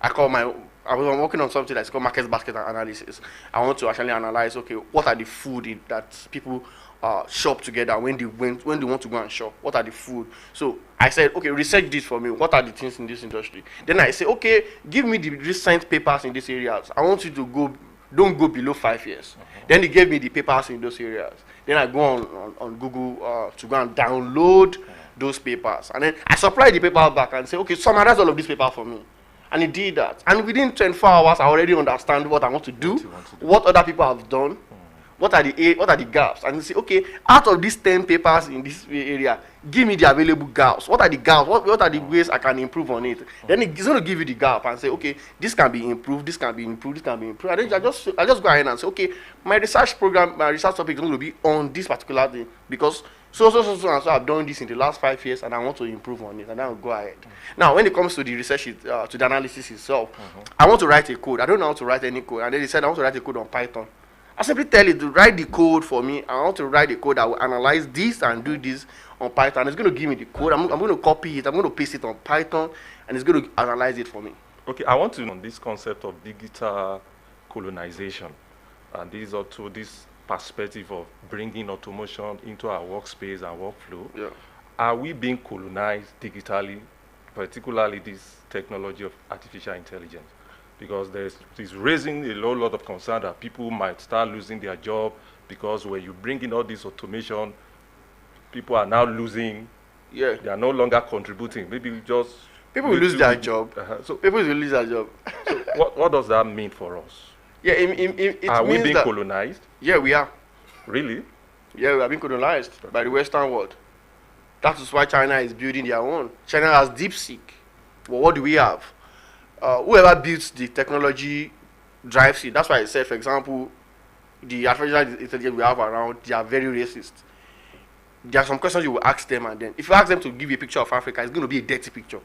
I'm working on something that's called market basket analysis. I want to actually analyze, okay, what are the food that people shop together when they want to go and shop? What are the food? So I said, okay, research this for me. What are the things in this industry? Then I say, okay, give me the recent papers in these areas. I want you to don't go below 5 years. Then they gave me the papers in those areas. Then I go on Google to go and download those papers. And then I supply the paper back and say, okay, summarize all of these papers for me. And he did that. And within 24 hours, I already understand what I want to do, what other people have done, what are the gaps. And you say, okay, out of these 10 papers in this area, give me the available gaps. What are the gaps? What are the ways I can improve on it? Then it's going to give you the gap and say, okay, this can be improved, this can be improved, this can be improved. And then I just go ahead and say, okay, my research program, my research topic is going to be on this particular thing because so I've done this in the last 5 years and I want to improve on it, and then I'll go ahead. Now, when it comes to the research, to the analysis itself, I want to write a code. I don't know how to write any code, and then they said I want to write a code on Python. I simply tell it to write the code for me. I want to write the code that will analyze this and do this on Python. It's going to give me the code. I'm going to copy it. I'm going to paste it on Python, and it's going to analyze it for me. Okay, I want to know on this concept of digital colonization, and this is also this perspective of bringing automation into our workspace and workflow. Yeah. Are we being colonized digitally, particularly this technology of artificial intelligence? Because it's raising a lot of concern that people might start losing their job because when you bring in all this automation, people are now losing. Yeah. They are no longer contributing. Maybe just People will lose their job. So People will lose their job. what does that mean for us? Yeah, it Are we means being that, colonized? yeah, we are. Really? Yeah, we are being colonized by the Western world. That is why China is building their own. China has DeepSeek. But what do we have? Whoever builds the technology drives it. That's why I said, for example, the artificial intelligence we have around, they are very racist. There are some questions you will ask them, and then if you ask them to give you a picture of Africa, it's going to be a dirty picture.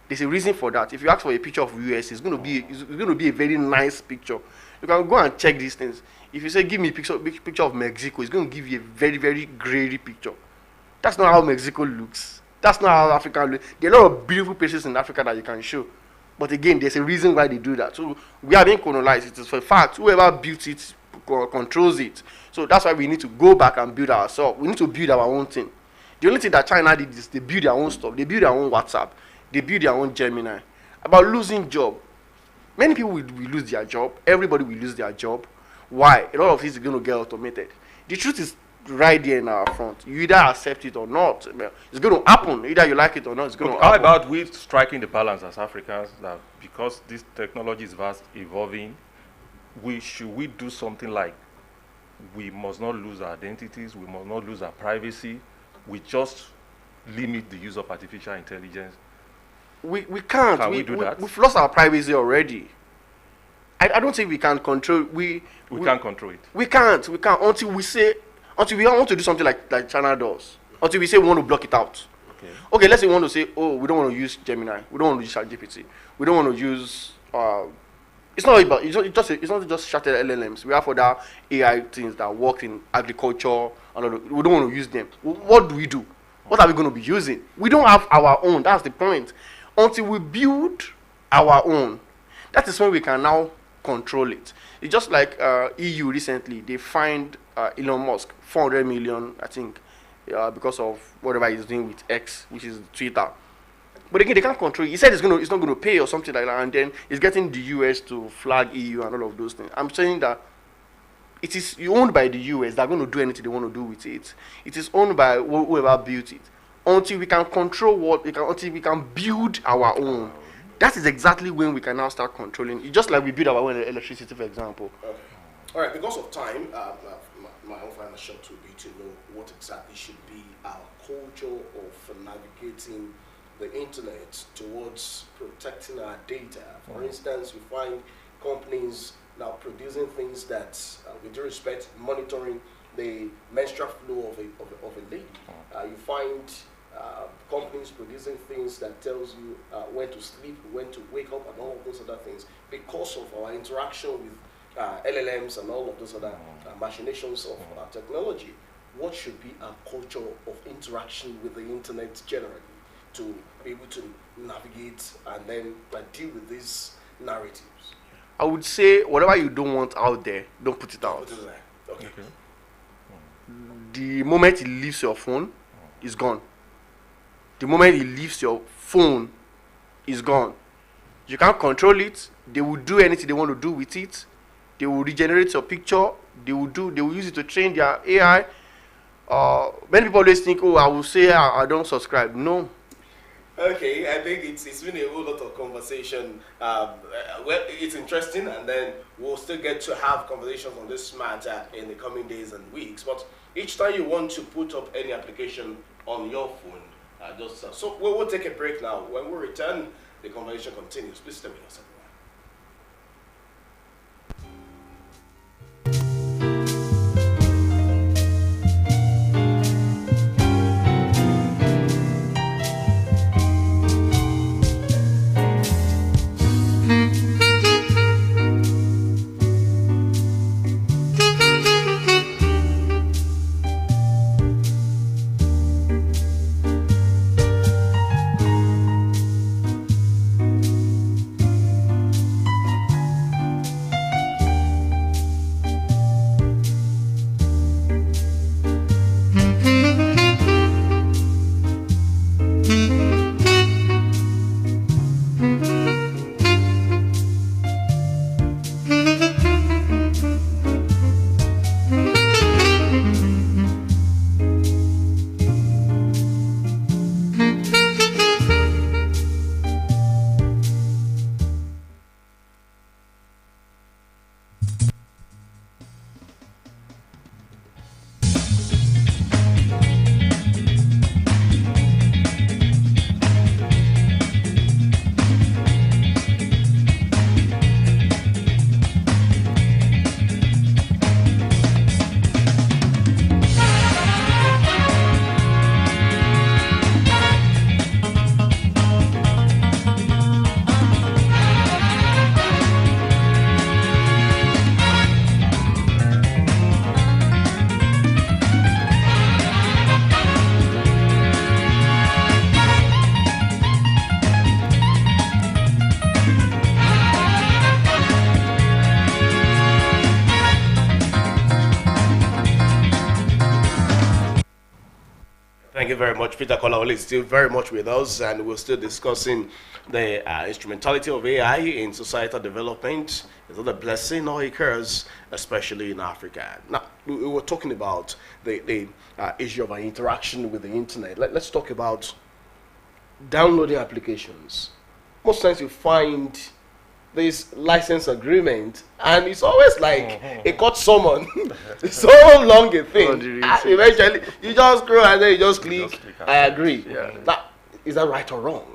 There's a reason for that. If you ask for a picture of US, it's going to be a very nice picture. You can go and check these things. If you say give me a picture of Mexico, it's going to give you a very, very grey picture. That's not how Mexico looks. That's not how Africa looks. There are a lot of beautiful places in Africa that you can show. But again, there's a reason why they do that. So we are being colonized. It is for a fact. Whoever built it controls it. So that's why we need to go back and build ourselves. We need to build our own thing. The only thing that China did is they build their own stuff. They build their own WhatsApp. They build their own Gemini. About losing job. Many people will lose their job. Everybody will lose their job. Why? A lot of things are going to get automated. The truth is right there in our front. You either accept it or not. It's going to happen. Either you like it or not, it's going to happen. How about we striking the balance as Africans that because this technology is fast evolving, should we do something like we must not lose our identities, we must not lose our privacy, we just limit the use of artificial intelligence? We can't. Can we do that? We've lost our privacy already. I don't think we can control. We can't control it. We can't until we want to do something like China does. Until we say we want to block it out. Okay, let's say we want to say, oh, we don't want to use Gemini. We don't want to use ChatGPT. We don't want to use. It's not just shattered LLMs. We have other AI things that work in agriculture. And we don't want to use them. What do we do? What are we going to be using? We don't have our own. That's the point. Until we build our own, that is when we can now control it. It's just like EU recently. They fined Elon Musk 400 million, I think, because of whatever he's doing with X, which is Twitter. But again, they can't control it. He said it's not going to pay or something like that, and then he's getting the US to flag EU and all of those things. I'm saying that it is owned by the US. They're going to do anything they want to do with it. It is owned by whoever built it. Until we can control until we can build our own. That is exactly when we can now start controlling it. Just like we build our own electricity, for example. Okay. All right, because of time, my own final shot will be to know what exactly should be our culture of navigating the internet towards protecting our data. For instance, we find companies now producing things that, with due respect, monitoring the menstrual flow of a lady. You find companies producing things that tells you when to sleep, when to wake up, and all of those other things because of our interaction with LLMs and all of those other machinations of technology. What should be our culture of interaction with the internet generally to be able to navigate and then deal with these narratives? I would say whatever you don't want out there, don't put it out. Put it there. Okay. The moment it leaves your phone, it's gone. The moment it leaves your phone, it's gone. You can't control it. They will do anything they want to do with it. They will regenerate your picture. They will use it to train their AI. Many people always think, oh, I will say I don't subscribe. No. Okay, I think it's been a whole lot of conversation. Well, it's interesting, and then we'll still get to have conversations on this matter in the coming days and weeks. But each time you want to put up any application on your phone, so we'll take a break now. When we return, the conversation continues. Please stay with us. Thank you very much. Peter Kolawole is still very much with us, and we're still discussing the instrumentality of AI in societal development. Is it a blessing or a curse, especially in Africa? Now, we were talking about the issue of our interaction with the internet. Let's talk about downloading applications. Most times you find this license agreement, and it's always like a court summon. It's so long a thing. And eventually, you just scroll and then you just click, I agree. Yeah. Now, is that right or wrong?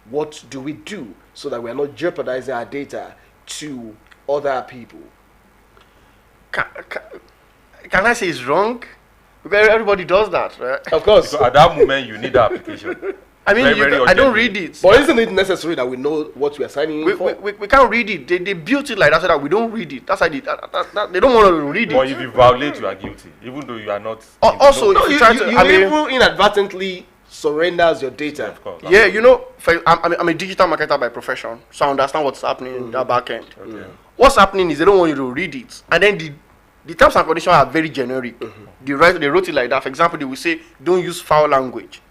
What do we do so that we are not jeopardizing our data to other people? Can I say it's wrong? Because everybody does that, right? Of course. So at that moment, you need the application. I mean, I don't read it. But isn't it necessary that we know what we are signing in for? We can't read it. They built it like that so that we don't read it. That's why they don't want to read it. Or if you violate, you are guilty, even though you are not. Also, No, if you, you try you, to, you I mean, even inadvertently surrenders your data. Of course. yeah, you know, I'm a digital marketer by profession, so I understand what's happening in that back end. Okay. What's happening is they don't want you to read it, and then the terms and conditions are very generic. They wrote it like that. For example, they will say, "Don't use foul language."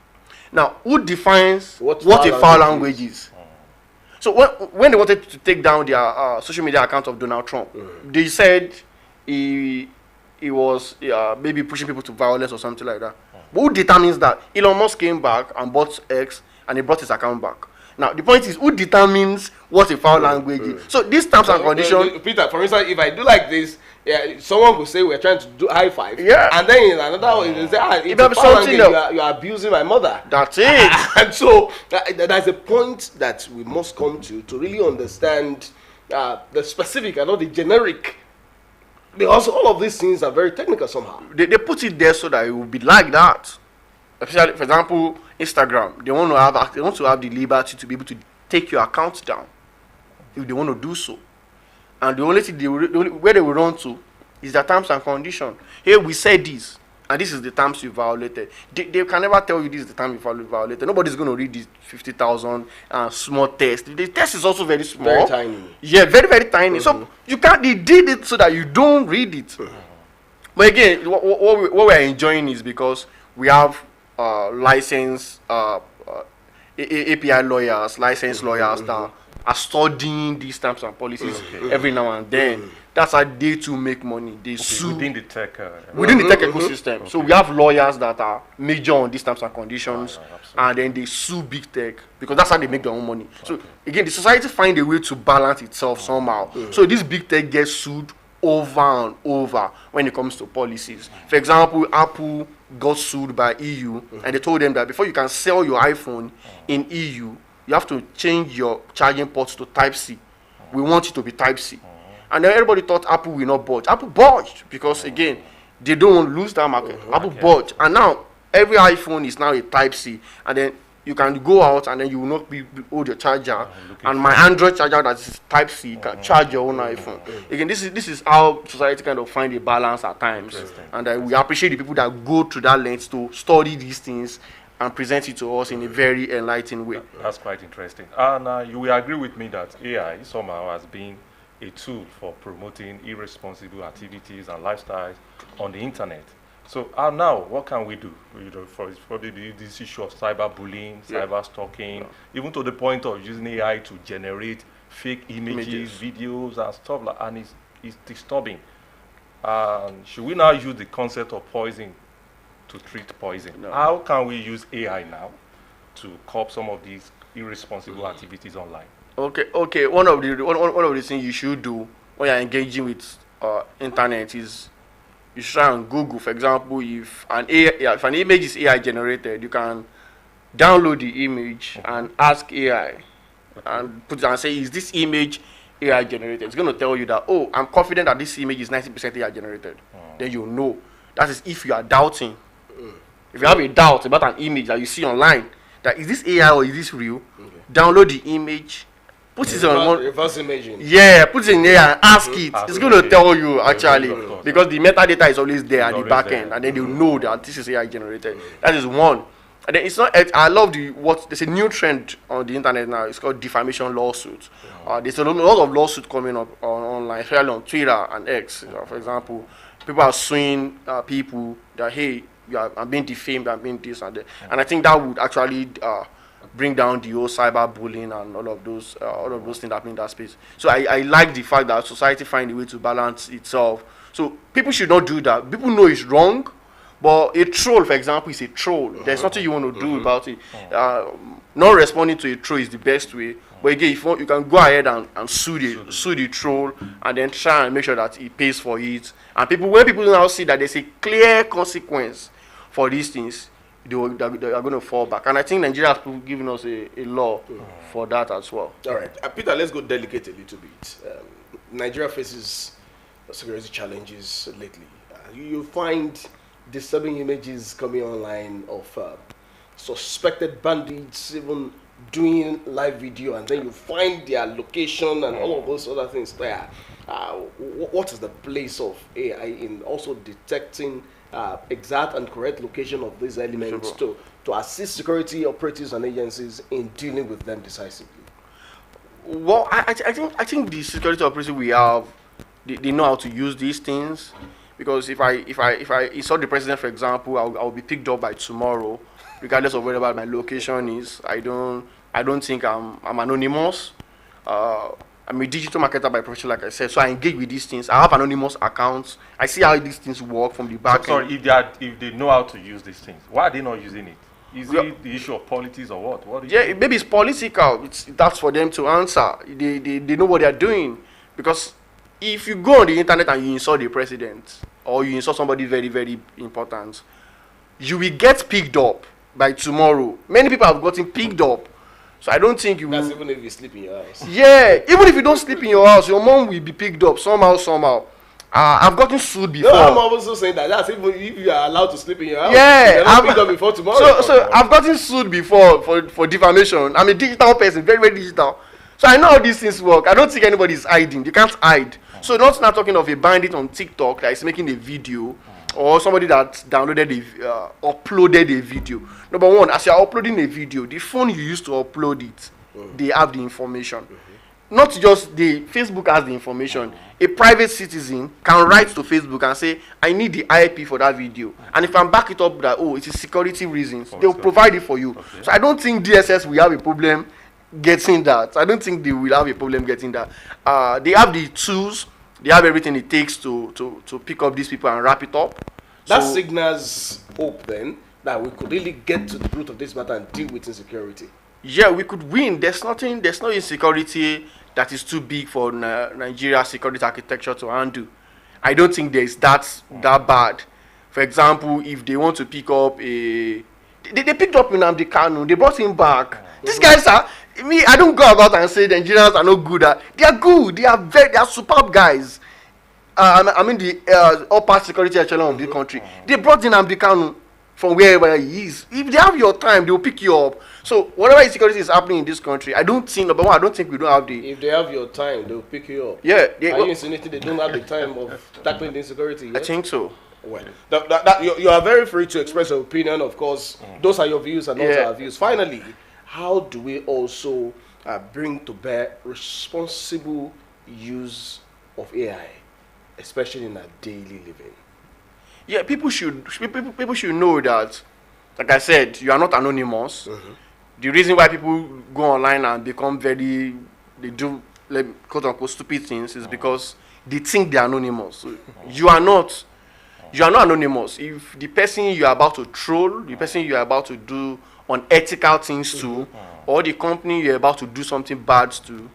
Now, who defines what a foul language is? So when they wanted to take down their social media account of Donald Trump, they said he was maybe pushing people to violence or something like that. But who determines that? Elon Musk came back and bought X, and he brought his account back. Now, the point is, who determines what a foul language is? So these terms and conditions... Peter, for instance, if I do like this, someone will say we're trying to do high five. Yeah. And then in another one, they say, it's a foul language, you are abusing my mother. That's it. And so, there's a point that we must come to really understand the specific and not the generic. Because all of these things are very technical somehow. They put it there so that it will be like that. Especially, for example, Instagram. They want to have the liberty to be able to take your account down if they want to do so. And the only thing where they will run to is the terms and conditions. Here we said this, and this is the terms you violated. They can never tell you this is the time you violated. Nobody's going to read this 50,000 small test. The test is also very small. Very tiny. Yeah, very, very tiny. So you can't. They did it so that you don't read it. But again, what we're enjoying is because we have licensed API lawyers, licensed lawyers that are studying these terms and policies every now and then. That's how they too make money. They sue within the tech ecosystem. So we have lawyers that are major on these terms and conditions, and then they sue big tech because that's how they make their own money. So again, the society find a way to balance itself somehow. So this big tech gets sued over and over when it comes to policies. For example, Apple got sued by EU, and they told them that before you can sell your iPhone in EU, you have to change your charging ports to Type-C. We want it to be Type-C. And then everybody thought Apple will not budge. Apple budged because, again, they don't want to lose that market. Apple budged. And now every iPhone is now a Type-C. And then you can go out and then you will not be hold your charger. And my Android charger that is Type-C can charge your own iPhone. Again, this is how society kind of find a balance at times. And we appreciate the people that go through that length to study these things and present it to us in a very enlightening way. That's quite interesting. And you will agree with me that AI somehow has been a tool for promoting irresponsible activities and lifestyles on the internet. So now, what can we do? For probably this issue of cyberbullying, cyber stalking, even to the point of using AI to generate fake images, videos, and stuff like that, and it's disturbing. Should we now use the concept of poison to treat poison? No. How can we use AI now to curb some of these irresponsible activities online? Okay. One of the things you should do when you're engaging with internet is you should try and Google. For example, if an image is AI generated, you can download the image and ask AI and put it and say, "Is this image AI generated?" It's going to tell you that, "Oh, I'm confident that this image is 90% AI generated." Then you'll know. That is if you are doubting. If you have a doubt about an image that you see online, that is this AI or is this real? Download the image. Put it on one reverse imaging. Yeah, put it in there and ask it. It's going to tell you actually because the metadata is always there at the back end, and then you know that this is AI generated. That is one. And then it's not. I love there's a new trend on the internet now. It's called defamation lawsuits. There's a lot of lawsuits coming up online, especially on Twitter and X. For example, people are suing people that, hey, I'm being defamed, I'm being this and that. And I think that would actually bring down the whole cyberbullying and all of those things happening in that space. So I like the fact that society find a way to balance itself. So people should not do that. People know it's wrong, but a troll, for example, is a troll. There's nothing you want to do about it. Not responding to a troll is the best way. But again, if you can go ahead and sue the troll and then try and make sure that he pays for it. And when people now see that there's a clear consequence for these things, they are going to fall back. And I think Nigeria has given us a law for that as well. All right. Peter, let's go delicate a little bit. Nigeria faces security challenges lately. You find disturbing images coming online of suspected bandits even doing live video, and then you find their location and all of those other things there. What is the place of AI in also detecting exact and correct location of these elements to assist security operatives and agencies in dealing with them decisively? Well, I think the security operatives we have, they know how to use these things, because if I saw the president, for example, I'll be picked up by tomorrow, regardless of wherever my location is. I don't think I'm anonymous. I'm a digital marketer by profession, like I said, so I engage with these things. I have anonymous accounts. I see how these things work from the back end. If they know how to use these things, why are they not using it? Is it the issue of politics or what? Maybe it's political. That's for them to answer. They know what they're doing. Because if you go on the internet and you insult the president, or you insult somebody very, very important, you will get picked up by tomorrow. Many people have gotten picked up. So I don't think you will. That's even if you sleep in your house. Yeah, even if you don't sleep in your house, your mom will be picked up somehow. I've gotten sued before. No, I'm also saying that. That's even if you are allowed to sleep in your house. Yeah, I've picked up before tomorrow. So I've gotten sued before for defamation. I'm a digital person, very, very digital. So I know how these things work. I don't think anybody is hiding. You can't hide. So not now talking of a bandit on TikTok that is making a video, or somebody that uploaded a video. Number one, as you are uploading a video, the phone you use to upload it, they have the information. Not just Facebook has the information. A private citizen can write to Facebook and say, I need the IP for that video. And if I back it up that, it is security reasons, they'll provide it for you. Okay. So I don't think DSS will have a problem getting that. I don't think they will have a problem getting that. They have the tools, they have everything it takes to pick up these people and wrap it up. That signals hope then that we could really get to the root of this matter and deal with insecurity. Yeah, we could win. There's no insecurity that is too big for Nigeria's security architecture to handle. I don't think there's that bad. For example, if they want to pick up they picked up Nnamdi Kanu, they brought him back. These guys I don't go about and say the Nigerians are not good. They are good. They are superb guys. I mean the upper security echelon of the country. They brought in Nnamdi Kanu from wherever he is. If they have your time, they will pick you up. So whatever insecurity is happening in this country, I don't think we don't have the. If they have your time, they will pick you up. Yeah. Are you insinuating they don't have the time of tackling the insecurity yet? I think so. Well, you are very free to express your opinion. Of course, those are your views and not our views. Finally, how do we also bring to bear responsible use of AI, especially in our daily living? Yeah, people should know that, like I said, you are not anonymous. The reason why people go online and become they do quote unquote stupid things is because they think they are anonymous. So you are not anonymous. If the person you are about to troll, the person you are about to do unethical things to, or the company you are about to do something bad to,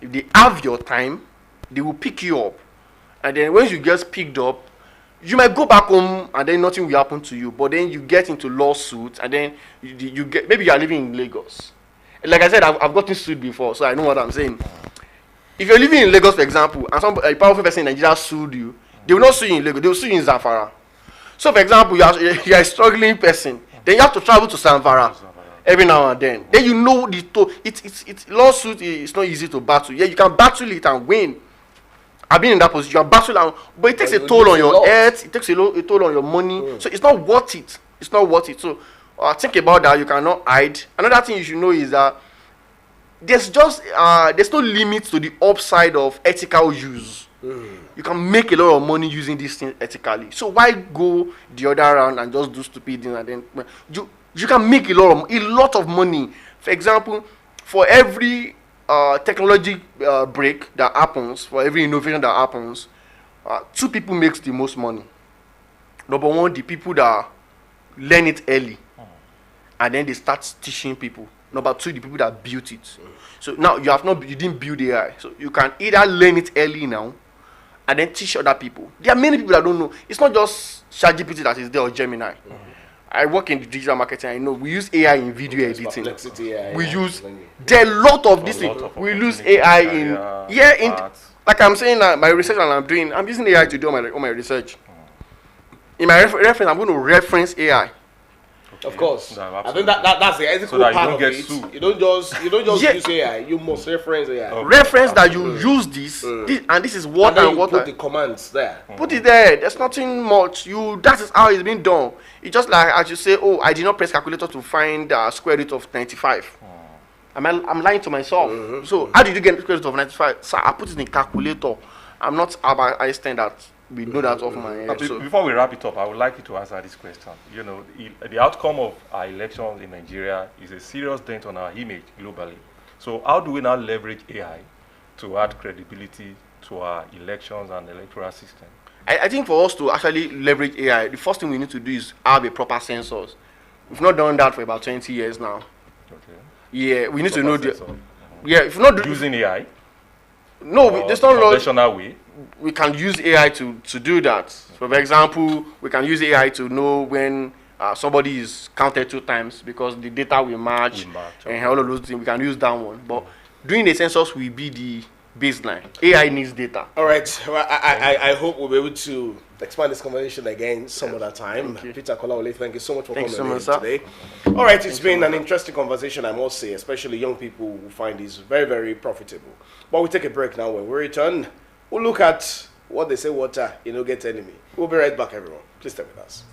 if they have your time, they will pick you up. And then when you get picked up, you might go back home and then nothing will happen to you, but then you get into lawsuits and then you get, maybe you are living in Lagos. Like I said, I've gotten sued before, so I know what I'm saying. If you're living in Lagos, for example, and a powerful person in Nigeria sued you, they will not sue you in Lagos, they will sue you in Zamfara. So for example, you are a struggling person, then you have to travel to Zamfara every now and then. Then you know it's lawsuit is not easy to battle. Yeah, you can battle it and win. I've been in that position. You are battling, but it takes a toll on your health. It takes a toll on your money. So it's not worth it. It's not worth it. So think about that. You cannot hide. Another thing you should know is that there's no limit to the upside of ethical use. you can make a lot of money using this thing ethically. So why go the other round and just do stupid things and then you can make a lot of money. For example, for every technology break that happens, for every innovation that happens, 2 people makes the most money. Number one, the people that learn it early, and then they start teaching people. Number 2, the people that built it. So now you didn't build AI, so you can either learn it early now, and then teach other people. There are many people that don't know. It's not just ChatGPT that is there or Gemini. I work in digital marketing. I know we use AI in video editing. There are a lot of this thing. We use AI in like I'm saying that my research and I'm using AI to do all my research. In my reference, I'm going to reference AI. Of course, No, I think that's the ethical that you part don't of get it. sued. You don't just use AI. You must reference AI. Okay. Reference that you use this, and this is what And then you what. put the commands there. Put it there. There's nothing much. That is how it's been done. It's just like as you say, oh, I did not press calculator to find square root of 95. I'm lying to myself. So how did you get the square root of 95? Sir, I put it in calculator. I'm not about Einstein that we know that off my head. So Before we wrap it up, I would like you to answer this question. You know, the outcome of our elections in Nigeria is a serious dent on our image globally. So how do we now leverage AI to add credibility to our elections and electoral system? I think for us to actually leverage AI, the first thing we need to do is have a proper sensors. We've not done that for about 20 years now. Okay. Yeah, we need to know the. Process of Yeah, if not using AI. no, there's not law. Conventional way. We can use AI to do that. So, for example, we can use AI to know when somebody is counted 2 times because the data will match, and all of those things. We can use that one. But doing the census will be the baseline. AI needs data. All right. Well, I hope we'll be able to expand this conversation again some other time. Peter Kolawole, thank you so much for Thanks coming so much, today. All right, it's been an interesting conversation, I must say, especially young people who find this very, very profitable. But we'll take a break now. When we return, we'll look at what they say water, gets enemy. We'll be right back, everyone. Please stay with us.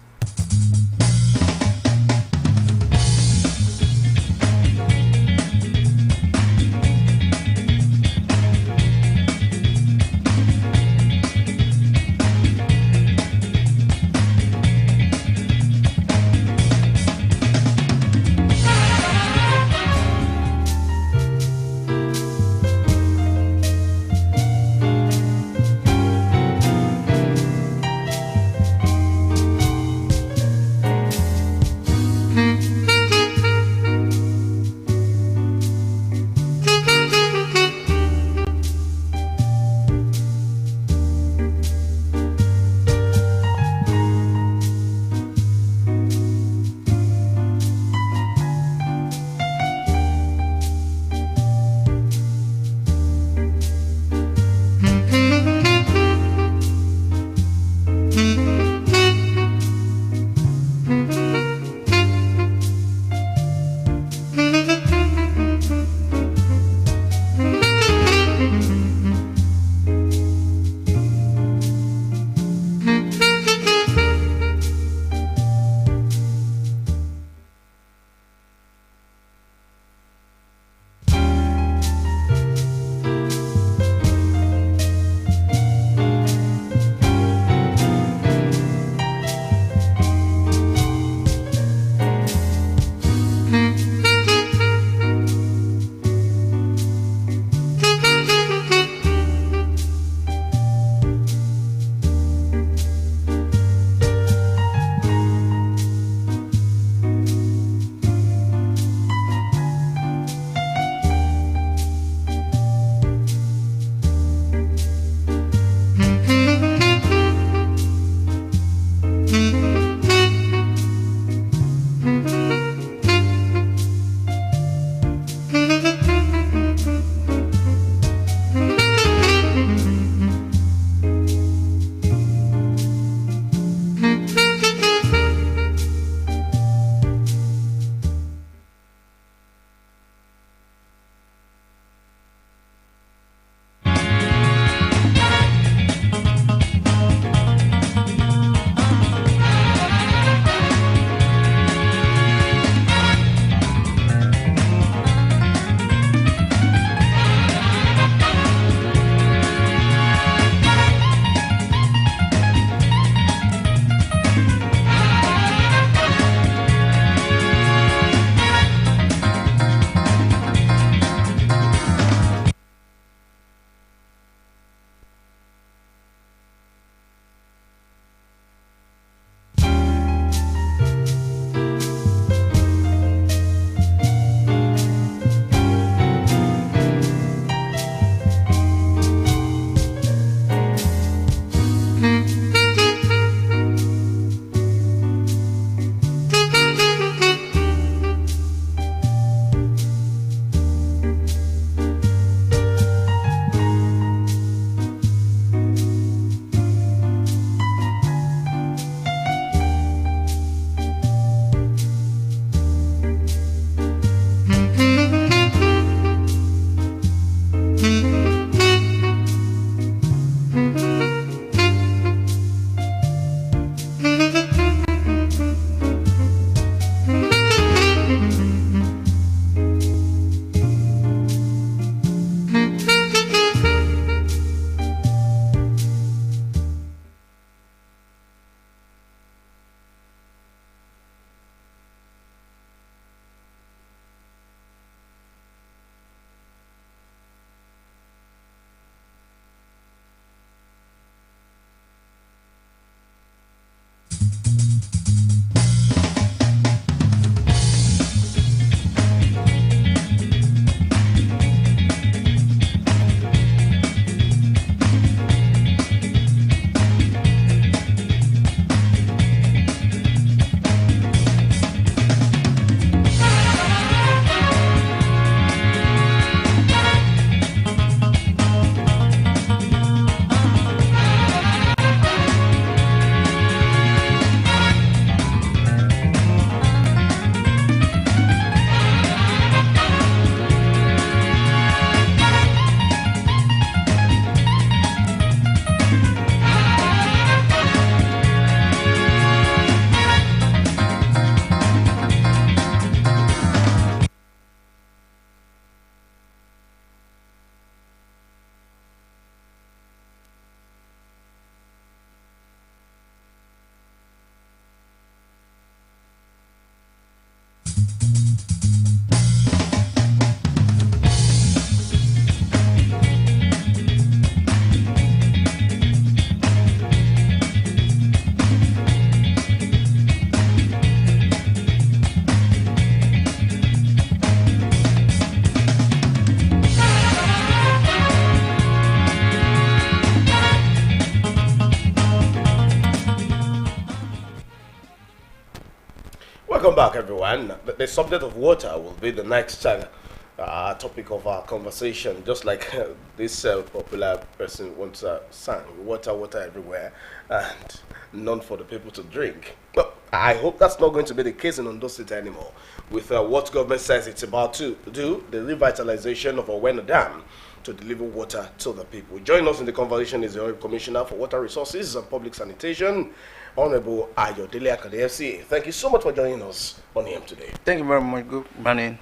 Welcome back, everyone. The subject of water will be the next topic of our conversation. Just like this popular person once sang, water, water everywhere, and none for the people to drink. Well, I hope that's not going to be the case in Ondo State anymore. With what government says it's about to do, the revitalization of Owena Dam to deliver water to the people. Joining us in the conversation is the Honorable Commissioner for Water Resources and Public Sanitation, Honorable Ayodele Akande FCA. Thank you so much for joining us on AM today. Thank you very much. Good morning.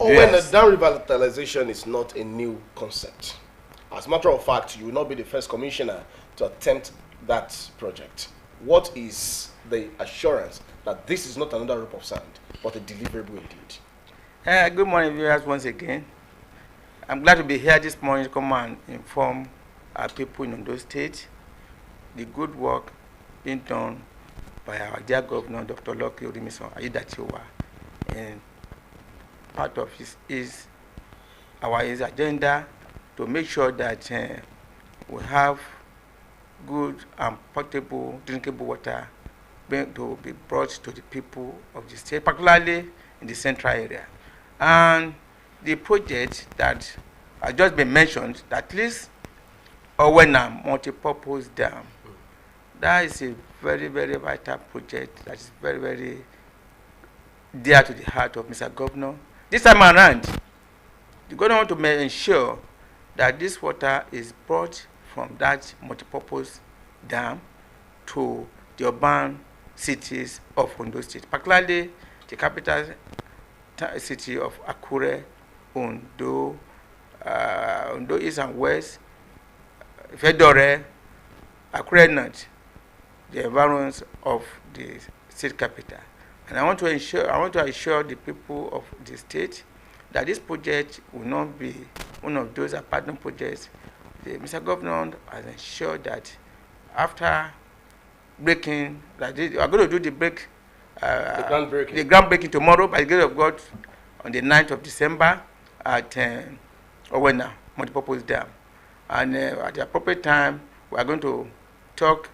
Owena Dam revitalization is not a new concept. As a matter of fact, you will not be the first commissioner to attempt that project. What is the assurance that this is not another rope of sand, but a deliverable indeed? Good morning, viewers, once again. I'm glad to be here this morning to come and inform our people in Ondo State the good work being done by our dear Governor, Dr. Lucky Odimiso Ayedatiwa. And part of his agenda to make sure that we have good and portable drinkable water to be brought to the people of the state, particularly in the central area. And the project that has just been mentioned, at least Owena multi-purpose dam, that is a very, very vital project that is very, very dear to the heart of Mr. Governor. This time around, the governor want to ensure that this water is brought from that multi-purpose dam to the urban cities of Ondo State, particularly the capital city of Akure, Ondo, Ondo East and West, Fedore, Akure North, the environs of the state capital. And I want to assure the people of the state that this project will not be one of those abandoned projects. Mr. Governor has ensured that after breaking, that we are going to do the groundbreaking tomorrow by the grace of God on the 9th of December at Owena multipurpose dam. And at the appropriate time, we are going to talk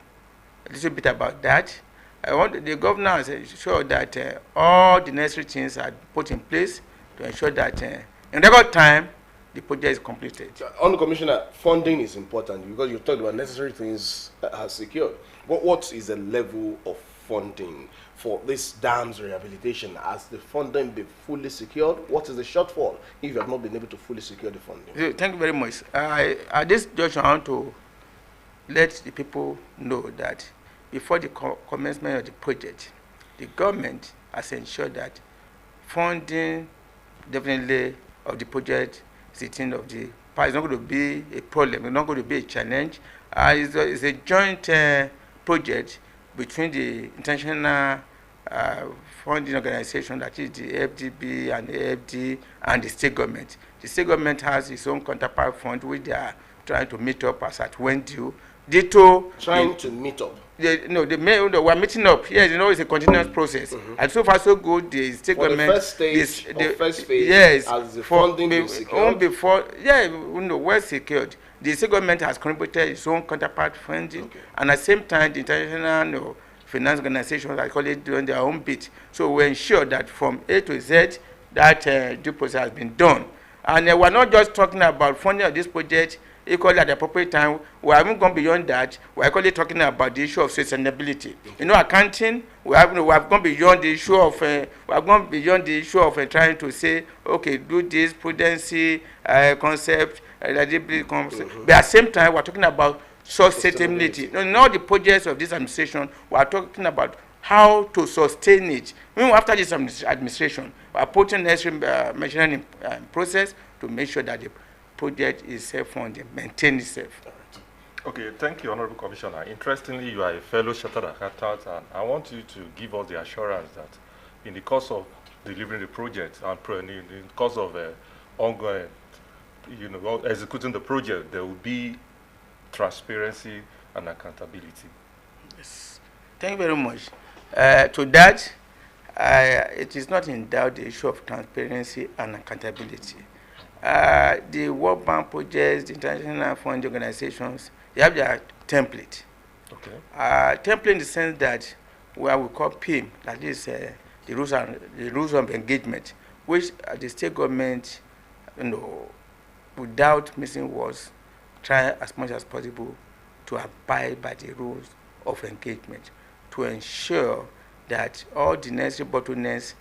a little bit about that. The governor has ensured that all the necessary things are put in place to ensure that in record time, the project is completed. On the Commissioner, funding is important because you talked about necessary things that are secured. What is the level of funding for this dam's rehabilitation? Has the funding been fully secured? What is the shortfall if you have not been able to fully secure the funding? Thank you very much. At this junction, I want to let the people know that before the commencement of the project, the government has ensured that funding definitely of the project sitting of the part is not going to be a problem, it's not going to be a challenge. It's a joint project between the international funding organization, that is the FDB and the AFD, and the state government. The state government has its own counterpart fund, which they are trying to meet up as at when due. Trying to meet up. We're meeting up. Yes, it's a continuous process. And so far, so good. The state government. The first phase. Yes. As the funding is secured. Well secured. The state government has contributed its own counterpart funding, and at the same time, the international finance organizations, I call it, doing their own bit. So we ensure that from A to Z, that due process has been done. And we're not just talking about funding of this project equally at the appropriate time. We haven't gone beyond that. We're actually talking about the issue of sustainability. Accounting, we have gone beyond the issue of trying to say, okay, do this prudency concept, concept. But at the same time, we're talking about sustainability. In all the projects of this administration, we're talking about how to sustain it. Even after this administration, we're putting necessary measuring process to make sure that the project is self-funded, maintain itself. Okay, thank you, Honorable Commissioner. Interestingly, you are a fellow chartered accountant, and I want you to give us the assurance that in the course of delivering the project and in the course of ongoing, executing the project, there will be transparency and accountability. Yes. Thank you very much. To that, it is not in doubt the issue of transparency and accountability. The World Bank projects, the international funding organizations, they have their template. Okay. Template in the sense that what we call PIM, that is the rules of engagement, which the state government, without missing words, try as much as possible to abide by the rules of engagement to ensure that all the necessary bottlenecks,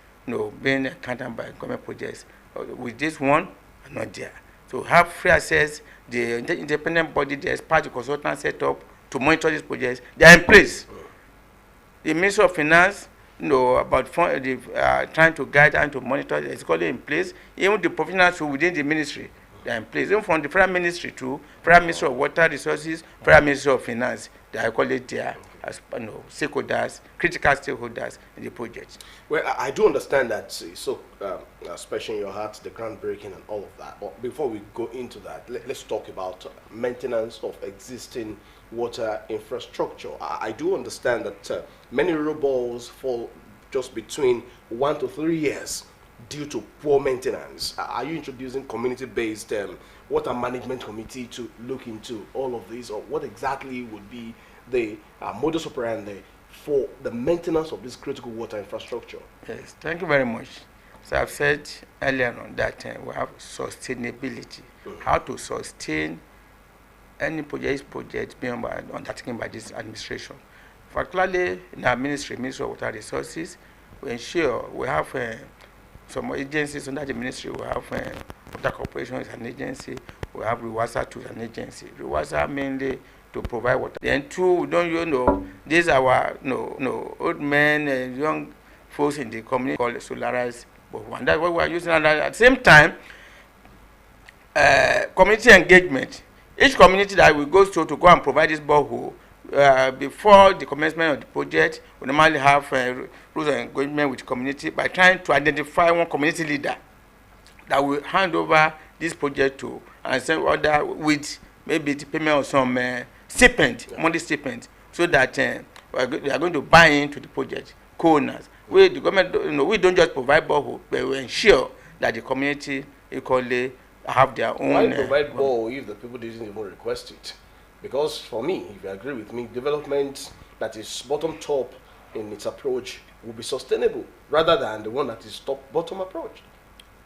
being accounted by government projects, with this one, are not there. So have free access, the independent body, the expert, the consultant set up to monitor these projects, they are in place. The Ministry of Finance, about trying to guide and to monitor, it's currently in place. Even the professionals within the ministry, they are in place. Even from the Federal Ministry to Federal Ministry of Water Resources, Federal Ministry of Finance, they are currently there as stakeholders, critical stakeholders in the project. Well, I do understand that, so especially in your heart, the groundbreaking and all of that. But before we go into that, let's talk about maintenance of existing water infrastructure. I do understand that many rural boreholes fall just between 1 to 3 years due to poor maintenance. Are you introducing community-based water management committee to look into all of this, or what exactly would be the modus operandi for the maintenance of this critical water infrastructure? Yes, thank you very much. So I've said earlier on that we have sustainability, how to sustain any project being undertaken by this administration. Particularly in our Ministry of Water Resources, we ensure we have some agencies under the ministry. We have Water Corporation as an agency, we have Osrc as an agency. Osrc mainly to provide water. Then two, these are our old men and young folks in the community called Solarize. But that's what we are using. And at the same time, community engagement. Each community that we go to go and provide this borehole, before the commencement of the project, we normally have rules of engagement with the community by trying to identify one community leader that will hand over this project to and send order with maybe the payment of some stipend, monthly stipend, so that we are going to buy into the project, co-owners. We, the government, we don't just provide borehole, but we ensure that the community equally have their own. Why provide borehole if the people didn't even request it? Because for me, if you agree with me, development that is bottom top in its approach will be sustainable rather than the one that is top bottom approach.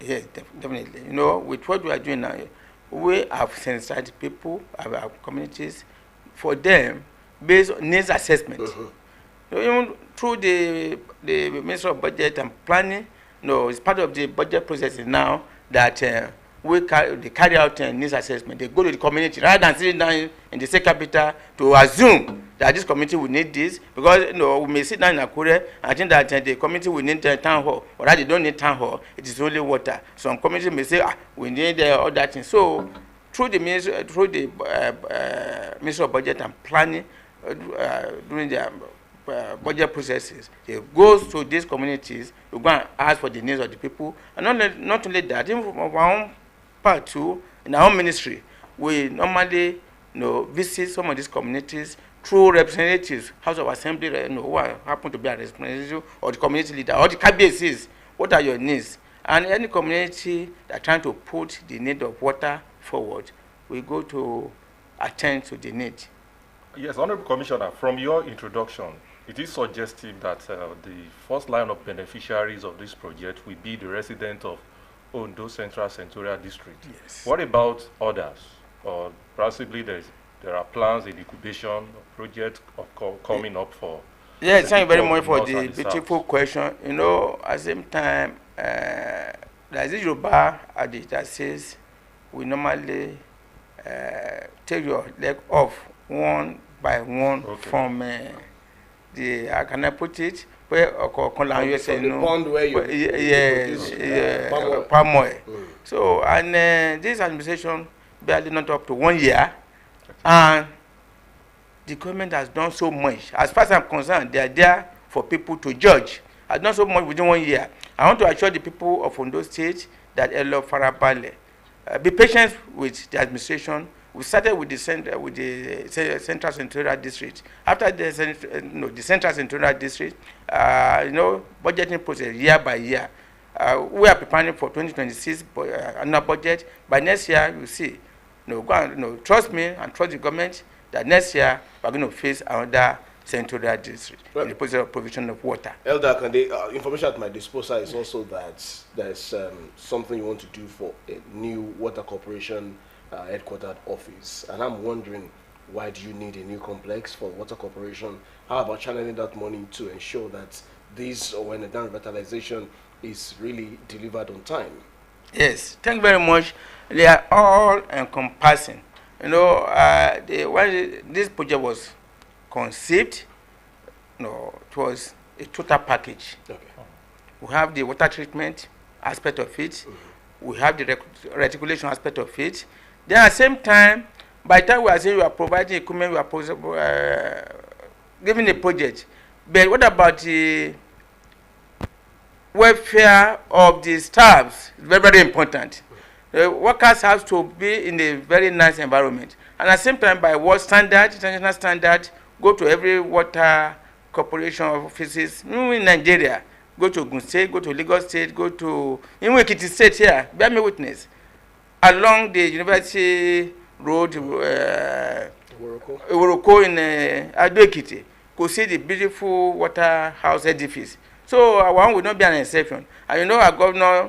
Yes, definitely. With what we are doing now, we have sensitized people, our communities, for them based on needs assessment. Even through the Ministry of Budget and Planning, it's part of the budget process now that they carry out needs assessment. They go to the community rather than sitting down in the state capital to assume that this community will need this, because we may sit down in Akure and think that the community will need town hall, or that they don't need town hall, it is only water. Some community may say, we need all that thing. So through the Ministry of Budget and Planning, during their budget processes, they go to these communities to go and ask for the needs of the people. And not only that, even from our own part too, in our own ministry, we normally visit some of these communities through representatives, House of Assembly, who happen to be a representative, or the community leader, or the KBACs. What are your needs? And any community that are trying to put the need of water forward, we go to attend to the need. Yes, Honorable Commissioner, from your introduction, it is suggestive that the first line of beneficiaries of this project will be the resident of Ondo Central Senatorial District. Yes. What about others? Or possibly there are plans in incubation of projects coming up for. Yes, thank you very much for the beautiful question. At the same time, there's this Yoruba adage that says we normally take your leg off one by one from the, how can I put it? Where the pond where you palm oil. So, and this administration barely not up to 1 year, and the government has done so much. As far as I'm concerned, they are there for people to judge. Has done so much within 1 year. I want to assure the people of Ondo State that Elo Farabale, be patient with the administration. We started with the Central Senatorial District. After the Central Senatorial District, budgeting process year by year. We are preparing for 2026 annual budget. By next year, you see, trust me and trust the government that next year we are going to face another Central District in the process of provision of water. Elder, information at my disposal is also that there's something you want to do for a new water corporation headquartered office, and I'm wondering, why do you need a new complex for water corporation? How about channeling that money to ensure that this, or when the dam revitalization is really delivered on time? Yes, thank you very much. They are all encompassing. You know, when this project was conceived, it was a total package. Okay. We have the water treatment aspect of it. We have the reticulation aspect of it. Then at the same time, by the time we are saying we are providing equipment, we are giving a project. But what about the welfare of the staffs? Very, very important. The workers have to be in a very nice environment. And at the same time, by world standard, international standard, go to every water corporation offices, even in Nigeria, go to Ogun State, go to Lagos State, go to even Ekiti State here, bear me witness. Along the University Road, Iworoko in Ado Ekiti, go see the beautiful water house edifice. So our one will not be an exception. And you know, our governor,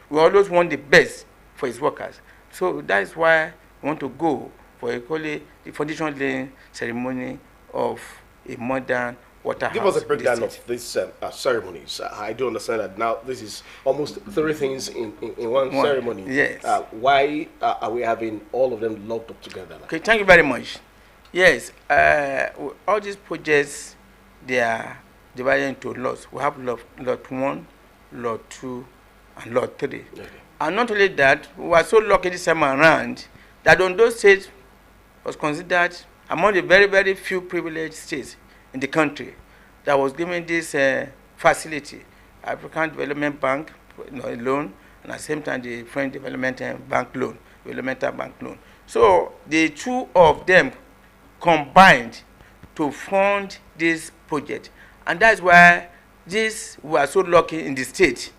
we always want the best for his workers. So that is why we want to go for the foundation laying ceremony of a modern water house. Give us a breakdown of these ceremonies. I do understand that now this is almost 3 things in one ceremony. Yes. Why are we having all of them locked up together? Okay, thank you very much. Yes, all these projects, they are divided into lots. We have lot 1, lot 2, and lot 3. Okay. And not only that, we are so lucky this time around that Ondo State was considered among the very, very few privileged states in the country that was given this facility, African Development Bank loan, and at the same time the French Development Bank loan, developmental bank loan. So the 2 of them combined to fund this project, and that's why we are so lucky in the state.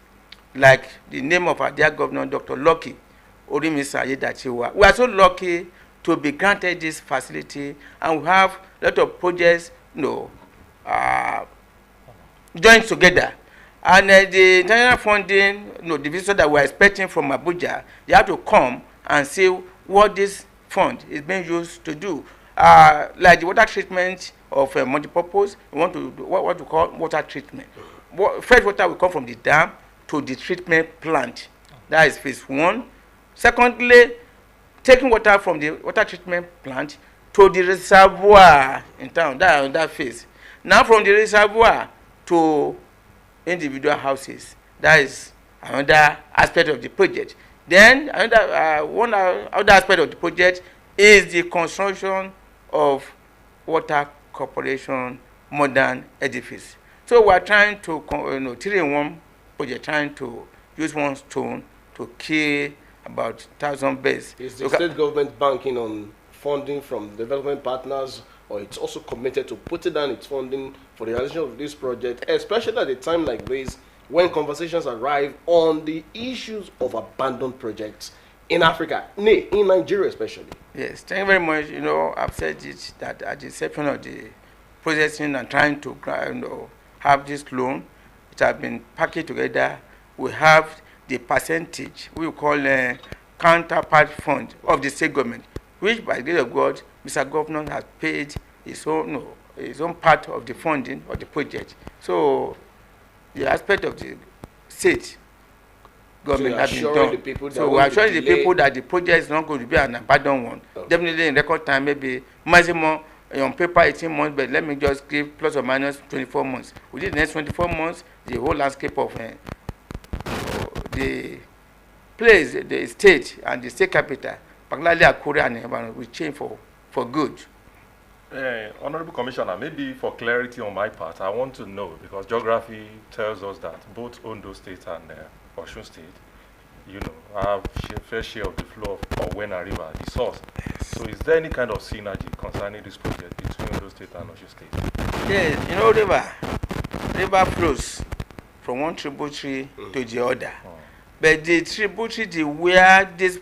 Like the name of our dear governor, Dr. Lucky Orimisa Ayedachiwa. We are so lucky to be granted this facility, and we have a lot of projects, joined together. And the international funding, the visitor that we are expecting from Abuja, they have to come and see what this fund is being used to do. Like the water treatment of multi-purpose, we want to do what we call water treatment. Fresh water will come from the dam to the treatment plant. That is phase 1. Secondly, taking water from the water treatment plant to the reservoir in town, that phase. Now from the reservoir to individual houses. That is another aspect of the project. Then one other aspect of the project is the construction of water corporation modern edifice. So we are trying to 3-in-1 project, trying to use one stone to kill about 1,000 birds. Is the state government banking on funding from development partners, or it's also committed to putting down its funding for the realization of this project, especially at a time like this when conversations arrive on the issues of abandoned projects in Africa, in Nigeria especially? Yes, thank you very much. I've said it that at the inception of the processing and trying to have this loan, it has been packaged together. We have the percentage we call a counterpart fund of the state government, which by the grace of God, Mr. Governor has paid his own part of the funding of the project. So the aspect of the state government has been done. So we are assuring the people that the project is not going to be an abandoned one. Okay. Definitely in record time, maybe maximum on paper 18 months, but let me just give plus or minus 24 months. Within the next 24 months, the whole landscape of the place, the state and the state capital, particularly Akure and environment, will change for good. Honorable Commissioner, maybe for clarity on my part, I want to know, because geography tells us that both Ondo State and Osun State, have a fair share of the flow of Owena River, the source. Yes. So is there any kind of synergy concerning this project between Ondo State and Osun State? Yes, river flows from one tributary to the other. But the tributary where this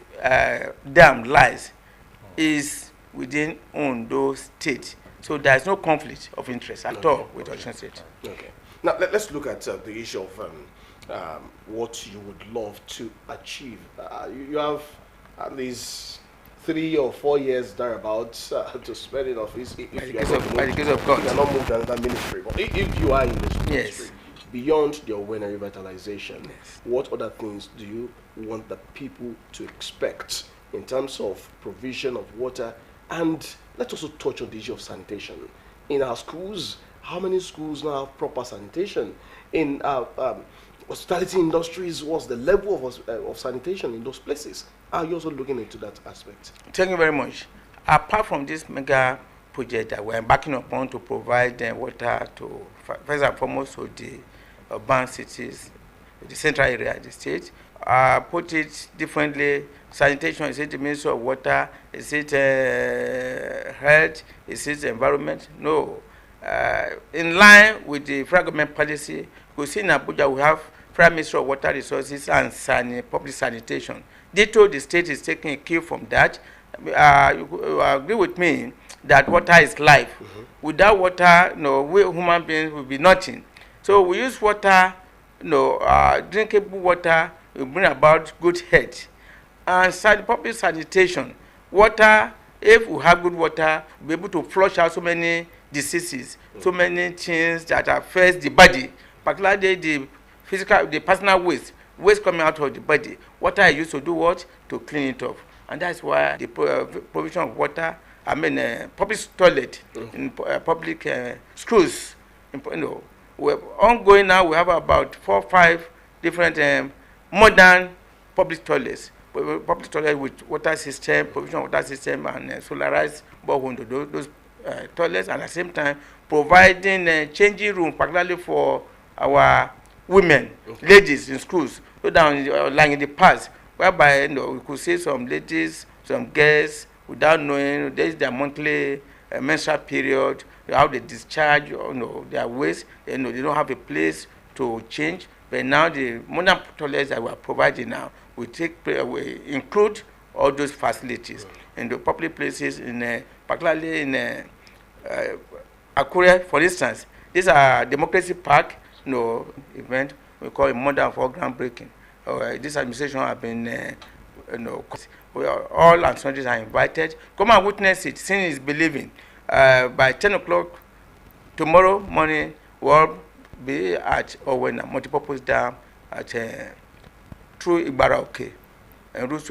dam lies is within Ondo State. So there is no conflict of interest at all with Osrc State. Okay. Now let's look at the issue of what you would love to achieve. You have at least 3 or 4 years thereabouts to spend in office. By the case of God. You cannot move to another ministry. But if you are in this ministry, Yes. beyond your winner revitalization, what other things do you want the people to expect in terms of provision of water? And let's also touch on the issue of sanitation. In our schools, how many schools now have proper sanitation? In hospitality industries, what's the level of sanitation in those places? Are you also looking into that aspect? Thank you very much. Apart from this mega project that we're embarking upon to provide water to, first and foremost, to the urban cities, the central area of the state, put it differently. Sanitation, is it the Ministry of Water? Is it health? Is it environment? No. In line with the federal government policy, we see in Abuja we have Federal Ministry of Water Resources and Public Sanitation. Ditto, the state is taking a cue from that. You agree with me that water is life. Without water, we human beings will be nothing. So we use water, drinkable water will bring about good health. And public sanitation, water, if we have good water, we'll be able to flush out so many diseases, so many things that affect the body, particularly the personal waste coming out of the body. Water is used to do what? To clean it up. And that's why the provision of water, public toilet, in public schools, we're ongoing now. We have about 4 or 5 different modern public toilets. Public toilet with water system, provision of water system, and solarized borehole into those toilets, and at the same time providing changing room, particularly for our women, ladies in schools. So down like in the past, whereby we could see some ladies, some girls, without knowing there is their monthly menstrual period, how they discharge, their waste. They don't have a place to change. But now the modern toilets that we are providing now, we include all those facilities in the public places, particularly in Akure, for instance. This is a democracy park, event we call it more than 4 groundbreaking. This administration have been, all and sundries are invited. Come and witness it. Seeing is believing. By 10 o'clock tomorrow morning, we'll be at Owena multipurpose dam at through Ibaraoke and